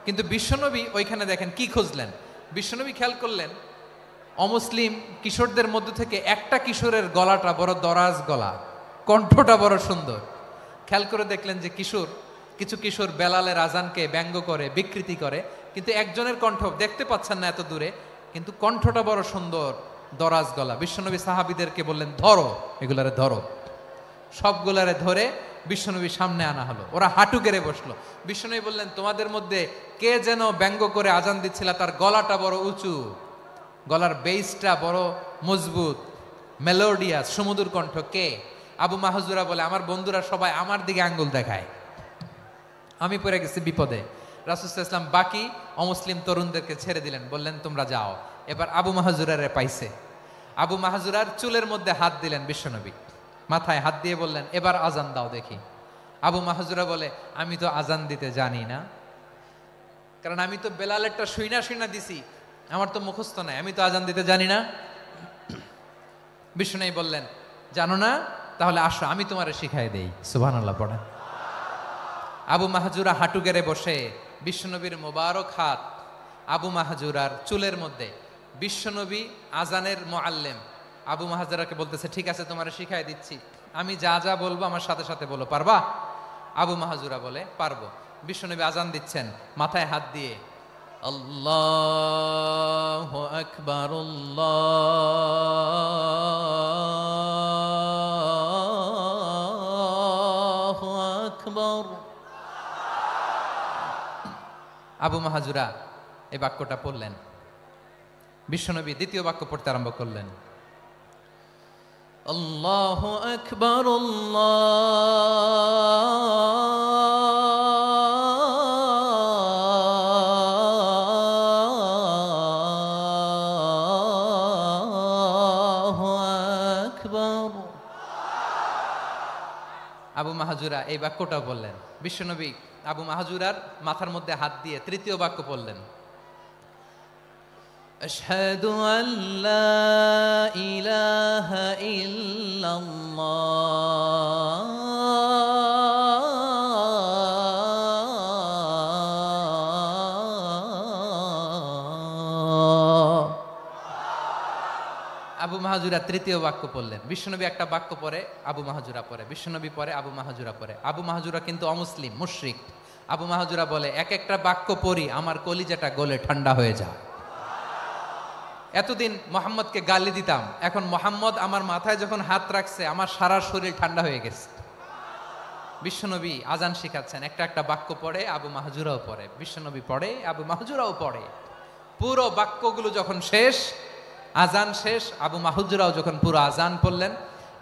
কিন্তু বিশ্বনবী ওইখানে দেখেন কি খুঁজলেন। বিশ্বনবী খেয়াল করলেন অমুসলিম কিশোরদের মধ্য থেকে একটা কিশোরের গলাটা বড় দরাজ গলা, কণ্ঠটা বড় সুন্দর। খেয়াল করে দেখলেন যে কিছু কিশোর বেলালের আজানকে ব্যঙ্গ করে, বিকৃতি করে, কিন্তু একজনের কণ্ঠ দেখতে পাচ্ছেন না এত দূরে, কিন্তু কণ্ঠটা বড় সুন্দর, দরাজ গলা। বিশ্বনবী সাহাবীদেরকে বললেন, ধরো এগুলারে, ধরো। সবগুলারে ধরে বিশ্বনবীর সামনে আনা হলো। ওরা হাঁটু গেড়ে বসলো। বিশ্বনবী বললেন, তোমাদের মধ্যে কে যেন ব্যঙ্গ করে আজান দিচ্ছিল, তার গলাটা বড় উঁচু, গলার বেসটা বড় মজবুত, মেলোডিয়াস, সুমধুর কণ্ঠ। কে? আবু মাহজুরা বলে, আমার বন্ধুরা সবাই আমার দিকে আঙ্গুল দেখায়, আমি পড়ে গেছি বিপদে। রাসূল সাল্লাল্লাহু আলাইহি ওয়াসাল্লাম বাকি অমুসলিম তরুণদেরকে ছেড়ে দিলেন, বললেন তোমরা যাও। এবার আবু মাহজুরারে পাইছে। আবু মাহজুরার চুলের মধ্যে হাত দিলেন বিশ্বনবী, মাথায় হাত দিয়ে বললেন, এবার আজান দাও দেখি। আবু মাহজুরা বলে, আমি তো আজান দিতে জানি না, কারণ আমি তো বেলালেরটা শুইনা দিছি, আমার তো মুখস্থ নাই, আমি তো আজান দিতে জানি না। বিশ্বনবী বললেন, জানো না? তাহলে আসো, আমি তোমারে শিখাই দেই। সুবহানাল্লাহ পড়েন। আবু মাহজুরা হাঁটু গেড়ে বসে, বিশ্বনবীর মোবারক হাত আবু মাহজুরার চুলের মধ্যে। বিশ্বনবী আজানের মুআল্লিম আবু মাহজুরাকে বলতেছে, ঠিক আছে তোমারে শিখাই দিচ্ছি, আমি যা যা বলবো আমার সাথে সাথে বলো, পারবা? আবু মাহজুরা বলে, পারবো। বিশ্বনবী আজান দিচ্ছেন মাথায় হাত দিয়ে, আল্লাহু আকবার, আল্লাহু আকবার। আবু মাহজুরা এই বাক্যটা পড়লেন। বিশ্বনবী দ্বিতীয় বাক্য পড়তে আরম্ভ করলেন, আল্লাহু আকবার, আল্লাহু আকবার। আবু মাহজুরা এই বাক্যটা বললেন। বিশ্বনবী আবু মাহজুরার মাথার মধ্যে হাত দিয়ে তৃতীয় বাক্য পড়লেন, আশহাদু আল্লা ইলাহা ইল্লাল্লাহ। আবু মাহজুরা তৃতীয় বাক্য পড়লেন। বিশ্বনবী একটা বাক্য পরে আবু মাহজুরা পরে, বিশ্বনবী পরে আবু মাহজুরা পরে। আবু মাহজুরা কিন্তু অমুসলিম, মুশরিক। আবু মাহজুরা বলে, এক একটা বাক্য পড়ি আমার কলিজাটা গলে ঠান্ডা হয়ে যায়। এতদিন মোহাম্মদকে গালি দিতাম, এখন মোহাম্মদ আমার মাথায় যখন হাত রাখছে আমার সারা শরীর ঠান্ডা হয়ে গেছে। বিশ্বনবী আজান শিখাচ্ছেন, একটা একটা বাক্য পড়ে আবু মাহজুরাও পড়ে, বিশ্বনবী পড়ে, আবু মাহজুরাও পড়ে। পুরো বাক্যগুলো যখন শেষ, আজান শেষ, আবু মাহজুরাও যখন পুরো আজান পড়লেন,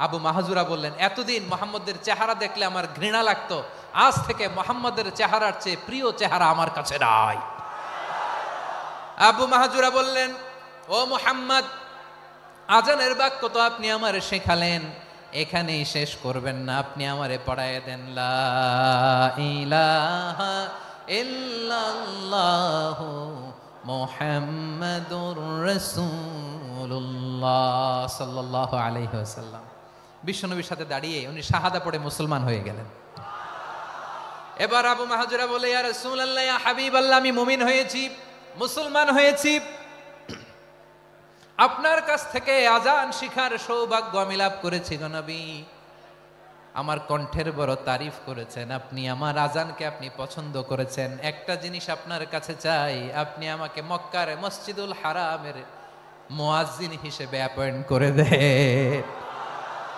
আবু মাহজুরা বললেন, এতদিন মোহাম্মদের চেহারা দেখলে আমার ঘৃণা লাগতো, আজ থেকে মোহাম্মদের চেহারার চেয়ে প্রিয় চেহারা আমার কাছে নাই। আবু মাহজুরা বললেন, ও মুহাম্মদ, আজানের বাক্য তো আপনি আমারে শেখালেন, এখানেই শেষ করবেন না, আপনি আমারে পড়ায় দেন, লা ইলাহা ইল্লাল্লাহু মুহাম্মাদুর রাসূলুল্লাহ সাল্লাল্লাহু আলাইহি ওয়াসাল্লাম। বিশ্বনবীর সাথে দাঁড়িয়ে উনি শাহাদা পড়ে মুসলমান হয়ে গেলেন। এবার আবু মাহজুরা বলে, ইয়া রাসূলুল্লাহ, ইয়া হাবিবাল্লাহ, আমি মুমিন হয়েছি, মুসলমান হয়েছি, আপনার কাছ থেকে আজান শিখার সৌভাগ্য আমি লাভ করেছি গো নবী। আমার কণ্ঠের বড় তারিফ করেছেন আপনি, আমার আজানকে আপনি পছন্দ করেছেন। একটা জিনিস আপনার কাছে চাই, আপনি আমাকে মক্কার মসজিদুল হারামের মুয়াজ্জিন হিসেবে অ্যাপয়েন্ট করে দেন।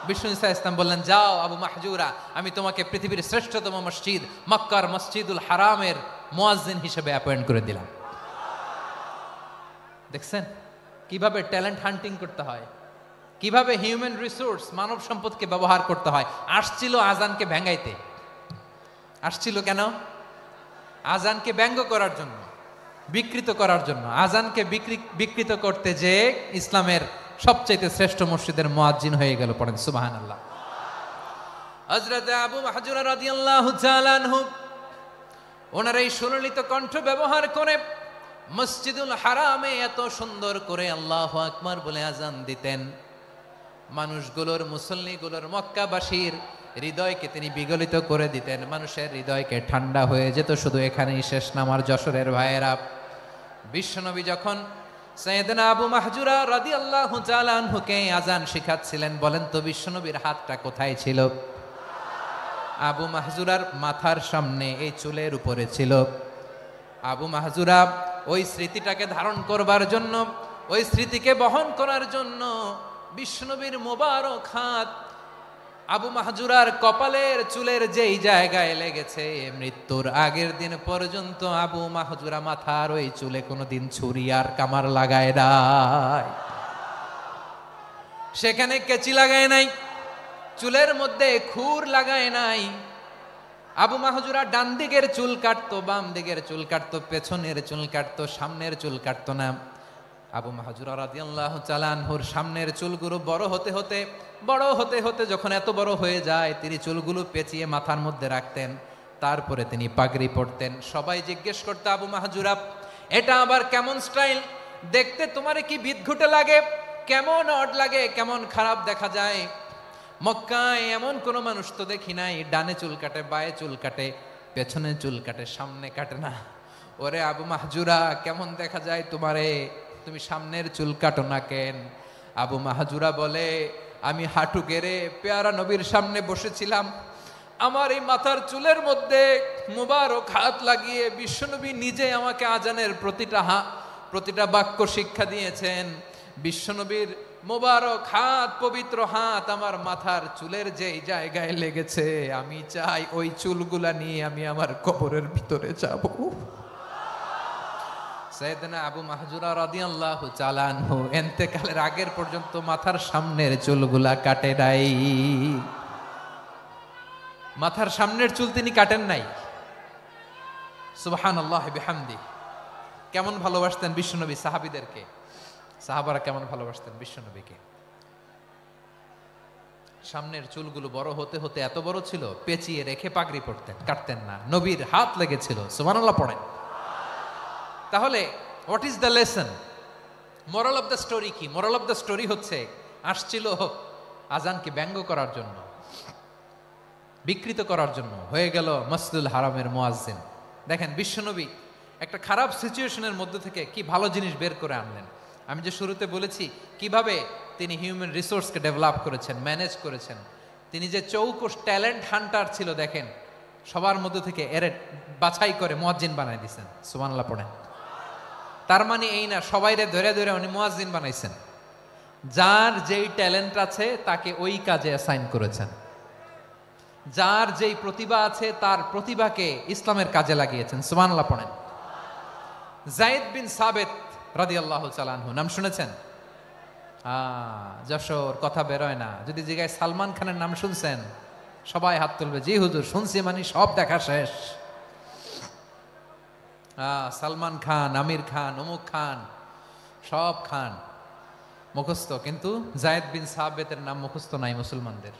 বিষ্ণু ঈসা ইসলাম বললেন, যাও আবু মাহজুরা, আমি তোমাকে পৃথিবীর শ্রেষ্ঠতম মসজিদ মক্কার মসজিদুল হারামের মুয়াজ্জিন হিসেবে অ্যাপয়েন্ট করে দিলাম। দেখছেন কিভাবে ট্যালেন্ট হান্টিং করতে হয়, কিভাবে হিউম্যান রিসোর্স মানব সম্পদকে ব্যবহার করতে হয়। আসছিল আজানকে ভেঙ্গাইতে, আসছিল কেন? আজানকে ব্যঙ্গ করার জন্য। বিকৃত করার জন্য, আজানকে বিকৃত করতে যে ইসলামের সবচাইতে শ্রেষ্ঠ মসজিদের মুয়াজ্জিন হয়ে গেল। পড়েন সুবহানাল্লাহ। হযরত আবু মাহজুরা রাদিয়াল্লাহু তাআলা আনহু ওনার এই সুললিত কণ্ঠ ব্যবহার করে মসজিদুল হারামে এত সুন্দর করে আল্লাহু আকবার বলে আজান দিতেন, মানুষগুলোর, মুসল্লিগুলোর, মক্কাবাসীর হৃদয়কে তিনি বিগলিত করে দিতেন, মানুষের হৃদয়কে ঠান্ডা হয়ে যেত। শুধু এখানেই শেষ না আমার যশোরের ভাইয়েরা, বিশ্বনবী যখন সাইয়েদনা আবু মাহজুরা রাদিয়াল্লাহু তাআলা আনহুকে আজান শিখাচ্ছিলেন, বলেন তো বিশ্বনবীর হাতটা কোথায় ছিল? আবু মাহজুরার মাথার সামনে, এই চুলের উপরে ছিল। আবু মাহজুরা ওই স্মৃতিটাকে ধারণ করবার জন্য, ওই স্মৃতিকে বহন করার জন্য বিশ্বনবীর মোবারক হাত আবু মাহজুরার কপালের চুলের যেই জায়গায় লেগেছে, মৃত্যুর আগের দিন পর্যন্ত আবু মাহজুরা মাথার ওই চুলে কোনোদিন ছুরি আর কামার লাগায় নাই, সেখানে কেচি লাগায় নাই, চুলের মধ্যে খুর লাগায় নাই। আবু মাহজুরা ডান দিকের চুল কাটতো, বাম দিকের চুল কাটতো, পেছনের চুল কাটতো, সামনের চুল কাটতো না। আবু মাহজুরা রাদিয়াল্লাহু তাআলা আনহুর সামনের চুলগুলো বড় হতে হতে যখন এত বড় হয়ে যায়, তিনি চুলগুলো পেঁচিয়ে মাথার মধ্যে রাখতেন, তারপরে তিনি পাগড়ি পরতেন। সবাই জিজ্ঞেস করতো, আবু মাহজুরা এটা আবার কেমন স্টাইল? দেখতে তোমারে কি বিদঘুটে লাগে, কেমন অড লাগে, কেমন খারাপ দেখা যায়। মক্কায় এমন কোনো মানুষ তো দেখি নাই, ডানে চুল কাটে, বায়ে চুল কাটে, পেছনে চুল কাটে, সামনে কাটে না। ওরে আবু মাহজুরা কেমন দেখা যায় তোমারে, তুমি সামনের চুল কাটো না কেন? আবু মাহজুরা বলে, আমি হাঁটু গেড়ে পেয়ারা নবীর সামনে বসেছিলাম, আমার এই মাথার চুলের মধ্যে মুবারক হাত লাগিয়ে বিশ্বনবী নিজে আমাকে আজানের প্রতিটা বাক্য শিক্ষা দিয়েছেন। বিশ্বনবীর মোবারক হাত, পবিত্র হাত আমার মাথার চুলের যেই জায়গায় লেগেছে, আমি চাই ওই চুলগুলা নিয়ে আমি আমার কবরের ভিতরে যাব। সাইয়েদনা আবু মাহজুরা রাদিয়াল্লাহু তাআলা আনহু ইন্তেকালের আগের পর্যন্ত মাথার সামনের চুলগুলা কাটে নাই, মাথার সামনের চুল তিনি কাটেন নাই। সুবহানাল্লাহ বিহামদি। কেমন ভালোবাসতেন বিশ্বনবী সাহাবীদেরকে, সাহাবারা কেমন ভালোবাসতেন বিশ্বনবীকে। সামনের চুলগুলো বড় হতে হতে এত বড় ছিল, পেঁচিয়ে রেখে পাগড়ি পরতেন, কাটতেন না। নবীর হাত লেগেছিল, সুবহানাল্লাহ পড়েন। তাহলে what is the lesson, moral of the story কি? মোরাল অফ দ্য স্টোরি হচ্ছে, আসছিল আজানকে ব্যঙ্গ করার জন্য, বিকৃত করার জন্য, হয়ে গেল মসজিদুল হারামের মুয়াজ্জিন। দেখেন বিশ্বনবী একটা খারাপ সিচুয়েশনের মধ্যে থেকে কি ভালো জিনিস বের করে আনলেন। আমি যে শুরুতে বলেছি কিভাবে তিনি হিউম্যান রিসোর্সকে ডেভেলপ করেছেন, ম্যানেজ করেছেন। তিনি যে চৌকস ট্যালেন্ট হান্টার ছিল, দেখেন সবার মধ্যে থেকে এরে বাছাই করে মুয়াজ্জিন বানাই দিয়েছেন। সুবহানাল্লাহ পড়েন। তার মানে এই না সবাইরে ধরে ধরে উনি মুয়াজ্জিন বানাইছেন, যার যেই ট্যালেন্ট আছে তাকে ওই কাজে অ্যাসাইন করেছেন, যার যেই প্রতিভা আছে তার প্রতিভাকে ইসলামের কাজে লাগিয়েছেন। সুবহানাল্লাহ পড়েন। যায়েদ বিন সাবিত রাদিয়াল্লাহু তাআলা আনহু নাম শুনেছেন? যশোর কথা বেরোয় না, যদি জিগায় সালমান খানের নাম শুনছেন, সবাই হাত তুলবে, জি হুজুর শুনছি, মানে সব দেখা শেষ। সালমান খান, আমির খান, অমুক খান, সব খান মুখস্থ, কিন্তু যায়েদ বিন সাবিতের নাম মুখস্থ নাই মুসলমানদের।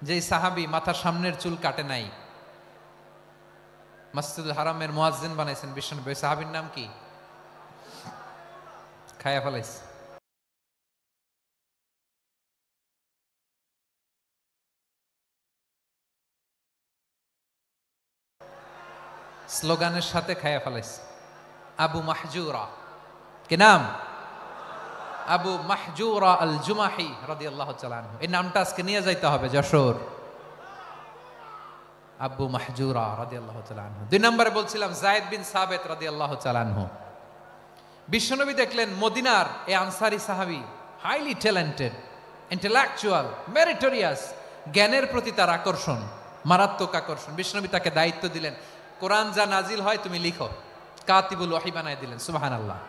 যেই সাহাবী মাথার সামনের চুল কাটে নাই, মসজিদুল হারামের মুয়াজ্জিন বানাইছেন বিশ্বনবী, ওই সাহাবীর নাম কি? খায়া ফেলাইছে। স্লোগানের সাথে খায়া ফেলাইছে। আবু মাহজুরা, কি নাম? আবু মাহজুরা আল জুমাহি রাদিয়াল্লাহু তাআলা আনহু। এই নামটা আজকে নিয়ে যাইতে হবে যশোর। আবু মাহজুরা রাদিয়াল্লাহু তাআলা আনহু। 2 নম্বরে বলছিলাম যায়েদ বিন সাবিত রাদিয়াল্লাহু তাআলা আনহু। বিশ্বনবী দেখলেন মদিনার এই আনসারী সাহাবী হাইলি ট্যালেন্টেড, ইন্টেলেকচুয়াল, মেরিটোরিয়াস, জ্ঞানের প্রতি তার আকর্ষণ, মারাত্মক আকর্ষণ। বিশ্বনবী তাকে দায়িত্ব দিলেন, কোরআন যা নাজিল হয় তুমি লিখো, কাতিবুল ওহী বানায় দিলেন। সুবহানাল্লাহ।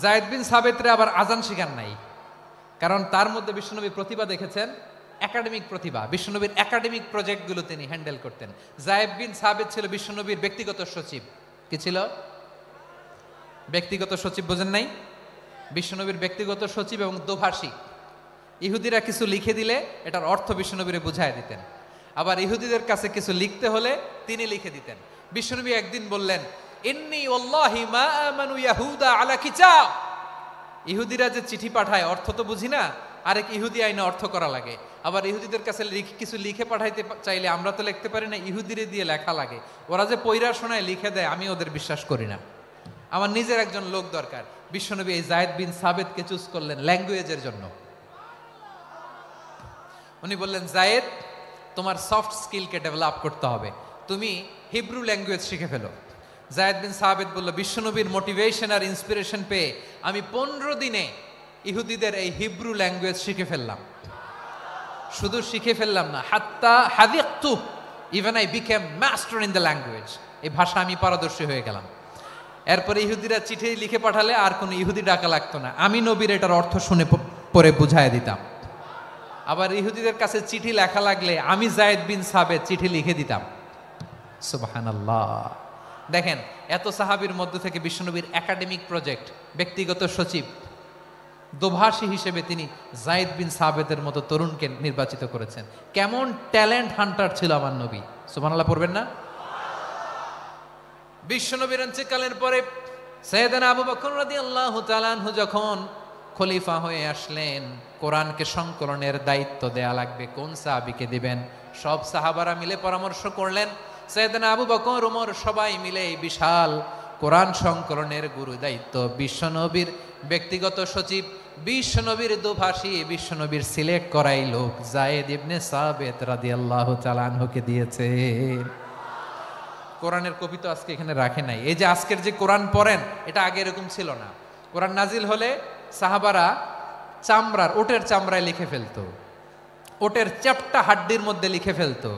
যায়েদ বিন সাবিতরে আবার আজান শিখান নাই, কারণ তার মধ্যে বিশ্বনবী প্রতিভা দেখেছেন, একাডেমিক প্রতিভা, বিশ্বনবীর একাডেমিক প্রজেক্টগুলো তিনি হ্যান্ডেল করতেন। যায়েদ বিন সাবিত ছিল বিশ্বনবীর ব্যক্তিগত সচিব। কি ছিল? ব্যক্তিগত সচিব, বোঝেন নাই? বিশ্বনবীর ব্যক্তিগত সচিব এবং দোভাষী। ইহুদিরা কিছু লিখে দিলে এটার অর্থ বিশ্বনবীরে বুঝায় দিতেন, আবার ইহুদিদের কাছে কিছু লিখতে হলে তিনি লিখে দিতেন। বিশ্বনবী একদিন বললেন, ইন্নী ওয়াল্লাহি মা আমানু ইয়াহুদা আলা কিতাব। ইহুদিরা যে চিঠি পাঠায় অর্থ তো বুঝি না, আরেক ইহুদি আইনে অর্থ করা লাগে। আবার ইহুদিদের কাছে কিছু লিখে পাঠাইতে চাইলে আমরা তো লিখতে পারি না, ইহুদিরে দিয়ে লেখা লাগে। ওরা যে পয়রা শোনায় লিখে দেয়, আমি ওদের বিশ্বাস করি না। আমার নিজের একজন লোক দরকার। বিশ্বনবী এই যায়েদ বিন সাবিতকে চুজ করলেন ল্যাঙ্গুয়েজের জন্য। উনি বললেন, যায়েদ, তোমার সফট স্কিলকে ডেভেলপ করতে হবে, তুমি হিব্রু ল্যাঙ্গুয়েজ শিখে ফেলো। যায়েদ বিন সাবিত বলল, বিশ্বনবীর মোটিভেশন আর ইন্সপিরেশন পেয়ে আমি 15 দিনে ইহুদিদের এই হিব্রু ল্যাঙ্গুয়েজ শিখে ফেললাম। শুধু শিখে ফেললাম না, হাত্তা হাদিকতু, even I became master in the language. এই ভাষা আমি পারদর্শী হয়ে গেলাম। এরপরে ইহুদিরা চিঠি লিখে পাঠালে আর কোনো ইহুদি ডাকা লাগতো না, আমি নবীর এটার অর্থ শুনে পরে বুঝায় দিতাম। আবার ইহুদিদের কাছে চিঠি লেখা লাগলে আমি যায়েদ বিন সাবিত চিঠি লিখে দিতাম। সুবহানাল্লাহ। দেখেন, এত সাহাবীর মধ্য থেকে বিশ্বনবীর একাডেমিক প্রজেক্ট, ব্যক্তিগত সচিব, দোভাষী হিসেবে তিনি যায়েদ বিন সাবিতের মতো তরুণকে নির্বাচিত করেছেন। কেমন ট্যালেন্ট হান্টার ছিল আমার নবী! সুবহানাল্লাহ পড়বেন না? বিশ্বনবীর ইন্তেকালের পরে সাইয়েদনা আবু বকর রাদিয়াল্লাহু তাআলা আনহু যখন খলিফা হয়ে আসলেন, কোরআনকে সংকলনের দায়িত্ব দেয়া লাগবে, কোন সাহাবীকে দিবেন? সব সাহাবারা মিলে পরামর্শ করলেন। সাইয়েদনা আবু বকর, ওমর সবাই মিলে এই বিশাল কোরআন সংকলনের গুরু দায়িত্ব বিশ্বনবীর ব্যক্তিগত সচিব, বিশ্বনবীর দোভাষী, বিশ্বনবীর সিলেক্ট করাই লোক যায়েদ ইবনে সাবিত রাদিয়াল্লাহু তাআলা আনহুকে দিয়েছে। কোরআনের কপি তো আজকে এখানে রাখে নাই। এই যে আজকের যে কোরআন পড়েন, এটা আগে এরকম ছিল না। কোরআন নাজিল হলে সাহাবারা চামড়ার, ওটের চামড়ায় লিখে ফেলতো, ওটের চ্যাপ্টা হাড্ডির মধ্যে লিখে ফেলতো,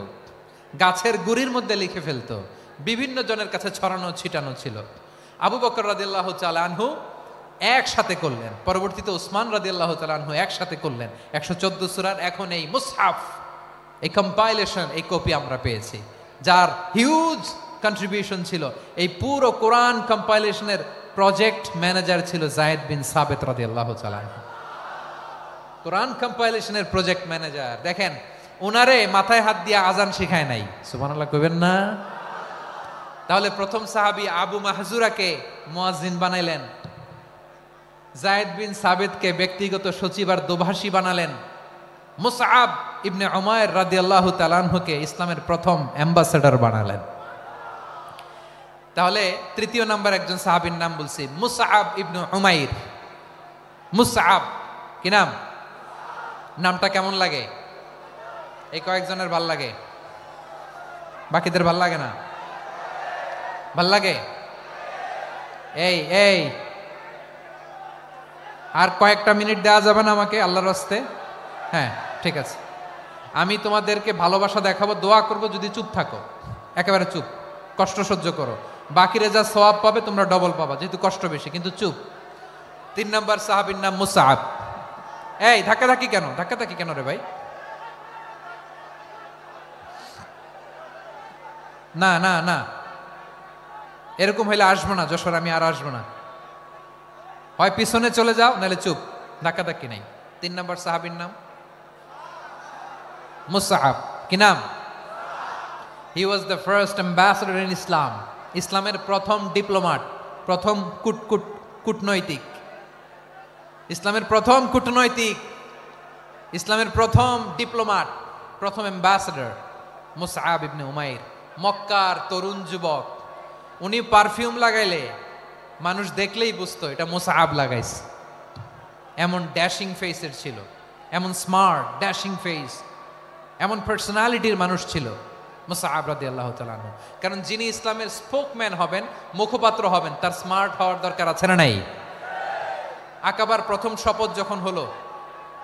গাছের গুড়ির মধ্যে লিখে ফেলতো, বিভিন্ন জনের কাছে ছড়ানো ছিটানো ছিল। আবু বকর রাদিয়াল্লাহু তাআলা আনহু একসাথে করলেন, পরবর্তীতে উসমান রাদিয়াল্লাহু তাআলা আনহু একসাথে করলেন। 114 সূরার এখন এই মুসহাফ, এই কম্পাইলেশন, এই কপি আমরা পেয়েছি, যার হিউজ কন্ট্রিবিউশন ছিল। এই পুরো কোরআন কম্পাইলেশনের প্রজেক্ট ম্যানেজার ছিল যায়েদ বিন সাবিত রাদিয়াল্লাহু তাআলা। কোরআন কম্পাইলেশনের প্রজেক্ট ম্যানেজার। দেখেন, ওনারে মাথায় হাত দিয়ে আজান শিখায় নাই। সুবহানাল্লাহ কইবেন না? তাহলে প্রথম সাহাবী আবু মাহজুরাকে মুয়াজ্জিন বানাইলেন, যায়েদ বিন সাবিতকে ব্যক্তিগত সচিব আর দোভাষী বানালেন, মুসআব ইবনে উমাইর রাদিয়াল্লাহু তাআলা আনহুকে ইসলামের প্রথম অ্যাম্বাসেডর বানালেন। তাহলে তৃতীয় নাম্বার একজন সাহাবীর নাম বলছি, মুসআব ইবনে উমাইর। মুসআব কি নাম? নামটা কেমন লাগে? এই কয়েকজনের ভাল লাগে, বাকিদের ভাল লাগে না? ভাল লাগে? এই এই আর কয়েকটা মিনিট দেওয়া যাবে না আমাকে আল্লাহর রাস্তে? হ্যাঁ, ঠিক আছে। আমি তোমাদেরকে ভালোবাসা দেখাবো, দোয়া করব, যদি চুপ থাকো, একেবারে চুপ, কষ্ট সহ্য করো, বাকিরা যা সওয়াব পাবে তোমরা ডবল পাবা, যেহেতু কষ্ট বেশি, কিন্তু চুপ। 3 নম্বর সাহাবীর নাম মুসআব। এই ধাক্কাধাক্কি কেন? ধাক্কাধাক্কি কেন রে ভাই? না না না, এরকম হইলে আসবো না যশোর, আমি আর আসবো না। হয় পিছনে চলে যাও, নাহলে চুপ, ধাক্কাধাক্কি নাই। 3 নম্বর সাহাবীর নাম মুসআব। কি নাম? He was the first ambassador in Islam. ইসলামের প্রথম ডিপ্লোমাট, প্রথম কূটনৈতিক, ইসলামের প্রথম কূটনৈতিক, ইসলামের প্রথম ডিপ্লোমাট, প্রথম অ্যাম্বাসেডর মুসআব ইবনে উমাইর। মক্কার তরুণ যুবক, উনি পারফিউম লাগাইলে মানুষ দেখলেই বুঝতো এটা মুসআব লাগাইছে। এমন ড্যাশিং ফেসের ছিল, এমন স্মার্ট ড্যাশিং ফেস, এমন পার্সোনালিটির মানুষ ছিল মুসআব রাদিয়াল্লাহু তাআলা আনহু। কারণ যিনি ইসলামের স্পোকম্যান হবেন, মুখপাত্র হবেন, তার স্মার্ট হওয়ার দরকার আছে না নাই? আকাবার প্রথম শপথ যখন হলো,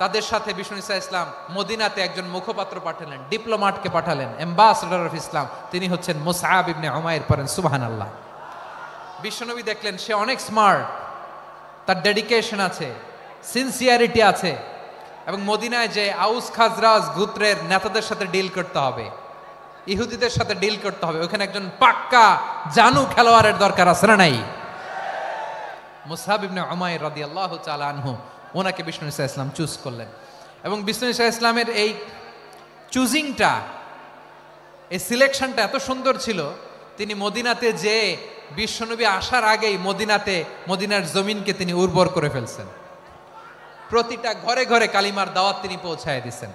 তাদের সাথে বিষ্ণু ঈসা ইসলাম মদিনাতে একজন মুখপাত্র পাঠালেন, ডিপ্লোমাটকে পাঠালেন, অ্যাম্বাসেডর অফ ইসলাম, তিনি হচ্ছেন মুসআব ইবনে উমাইর। পড়েন সুবহানাল্লাহ। বিশ্বনবী দেখলেন সে অনেক স্মার্ট, তার ডেডিকেশন আছে, সিনসিয়ারিটি আছে, এবং মদিনায় যে আউস খাজরাজ গোত্রের নেতাদের সাথে ডিল করতে হবে, ইহুদিদের সাথে ডিল করতে হবে, ওখানে একজন পাক্কা জানু খেলোয়াড়ের দরকার আছে না নাই? মুসআব ইবনে উমাইর রাদিয়াল্লাহু তাআলা আনহু, ওনাকে বিষ্ণু ইসা ইসলাম চুজ করলেন। এবং বিষ্ণু ইসা ইসলামের এই চুজিংটা, এই সিলেকশনটা এত সুন্দর ছিল, তিনি মদিনাতে যে বিশ্বনবী আসার আগেই মদিনার জমিনকে তিনি উর্বর করে ফেলছেন। প্রতিটা ঘরে ঘরে কালিমার দাওয়াত তিনি পৌঁছায় দিচ্ছেন।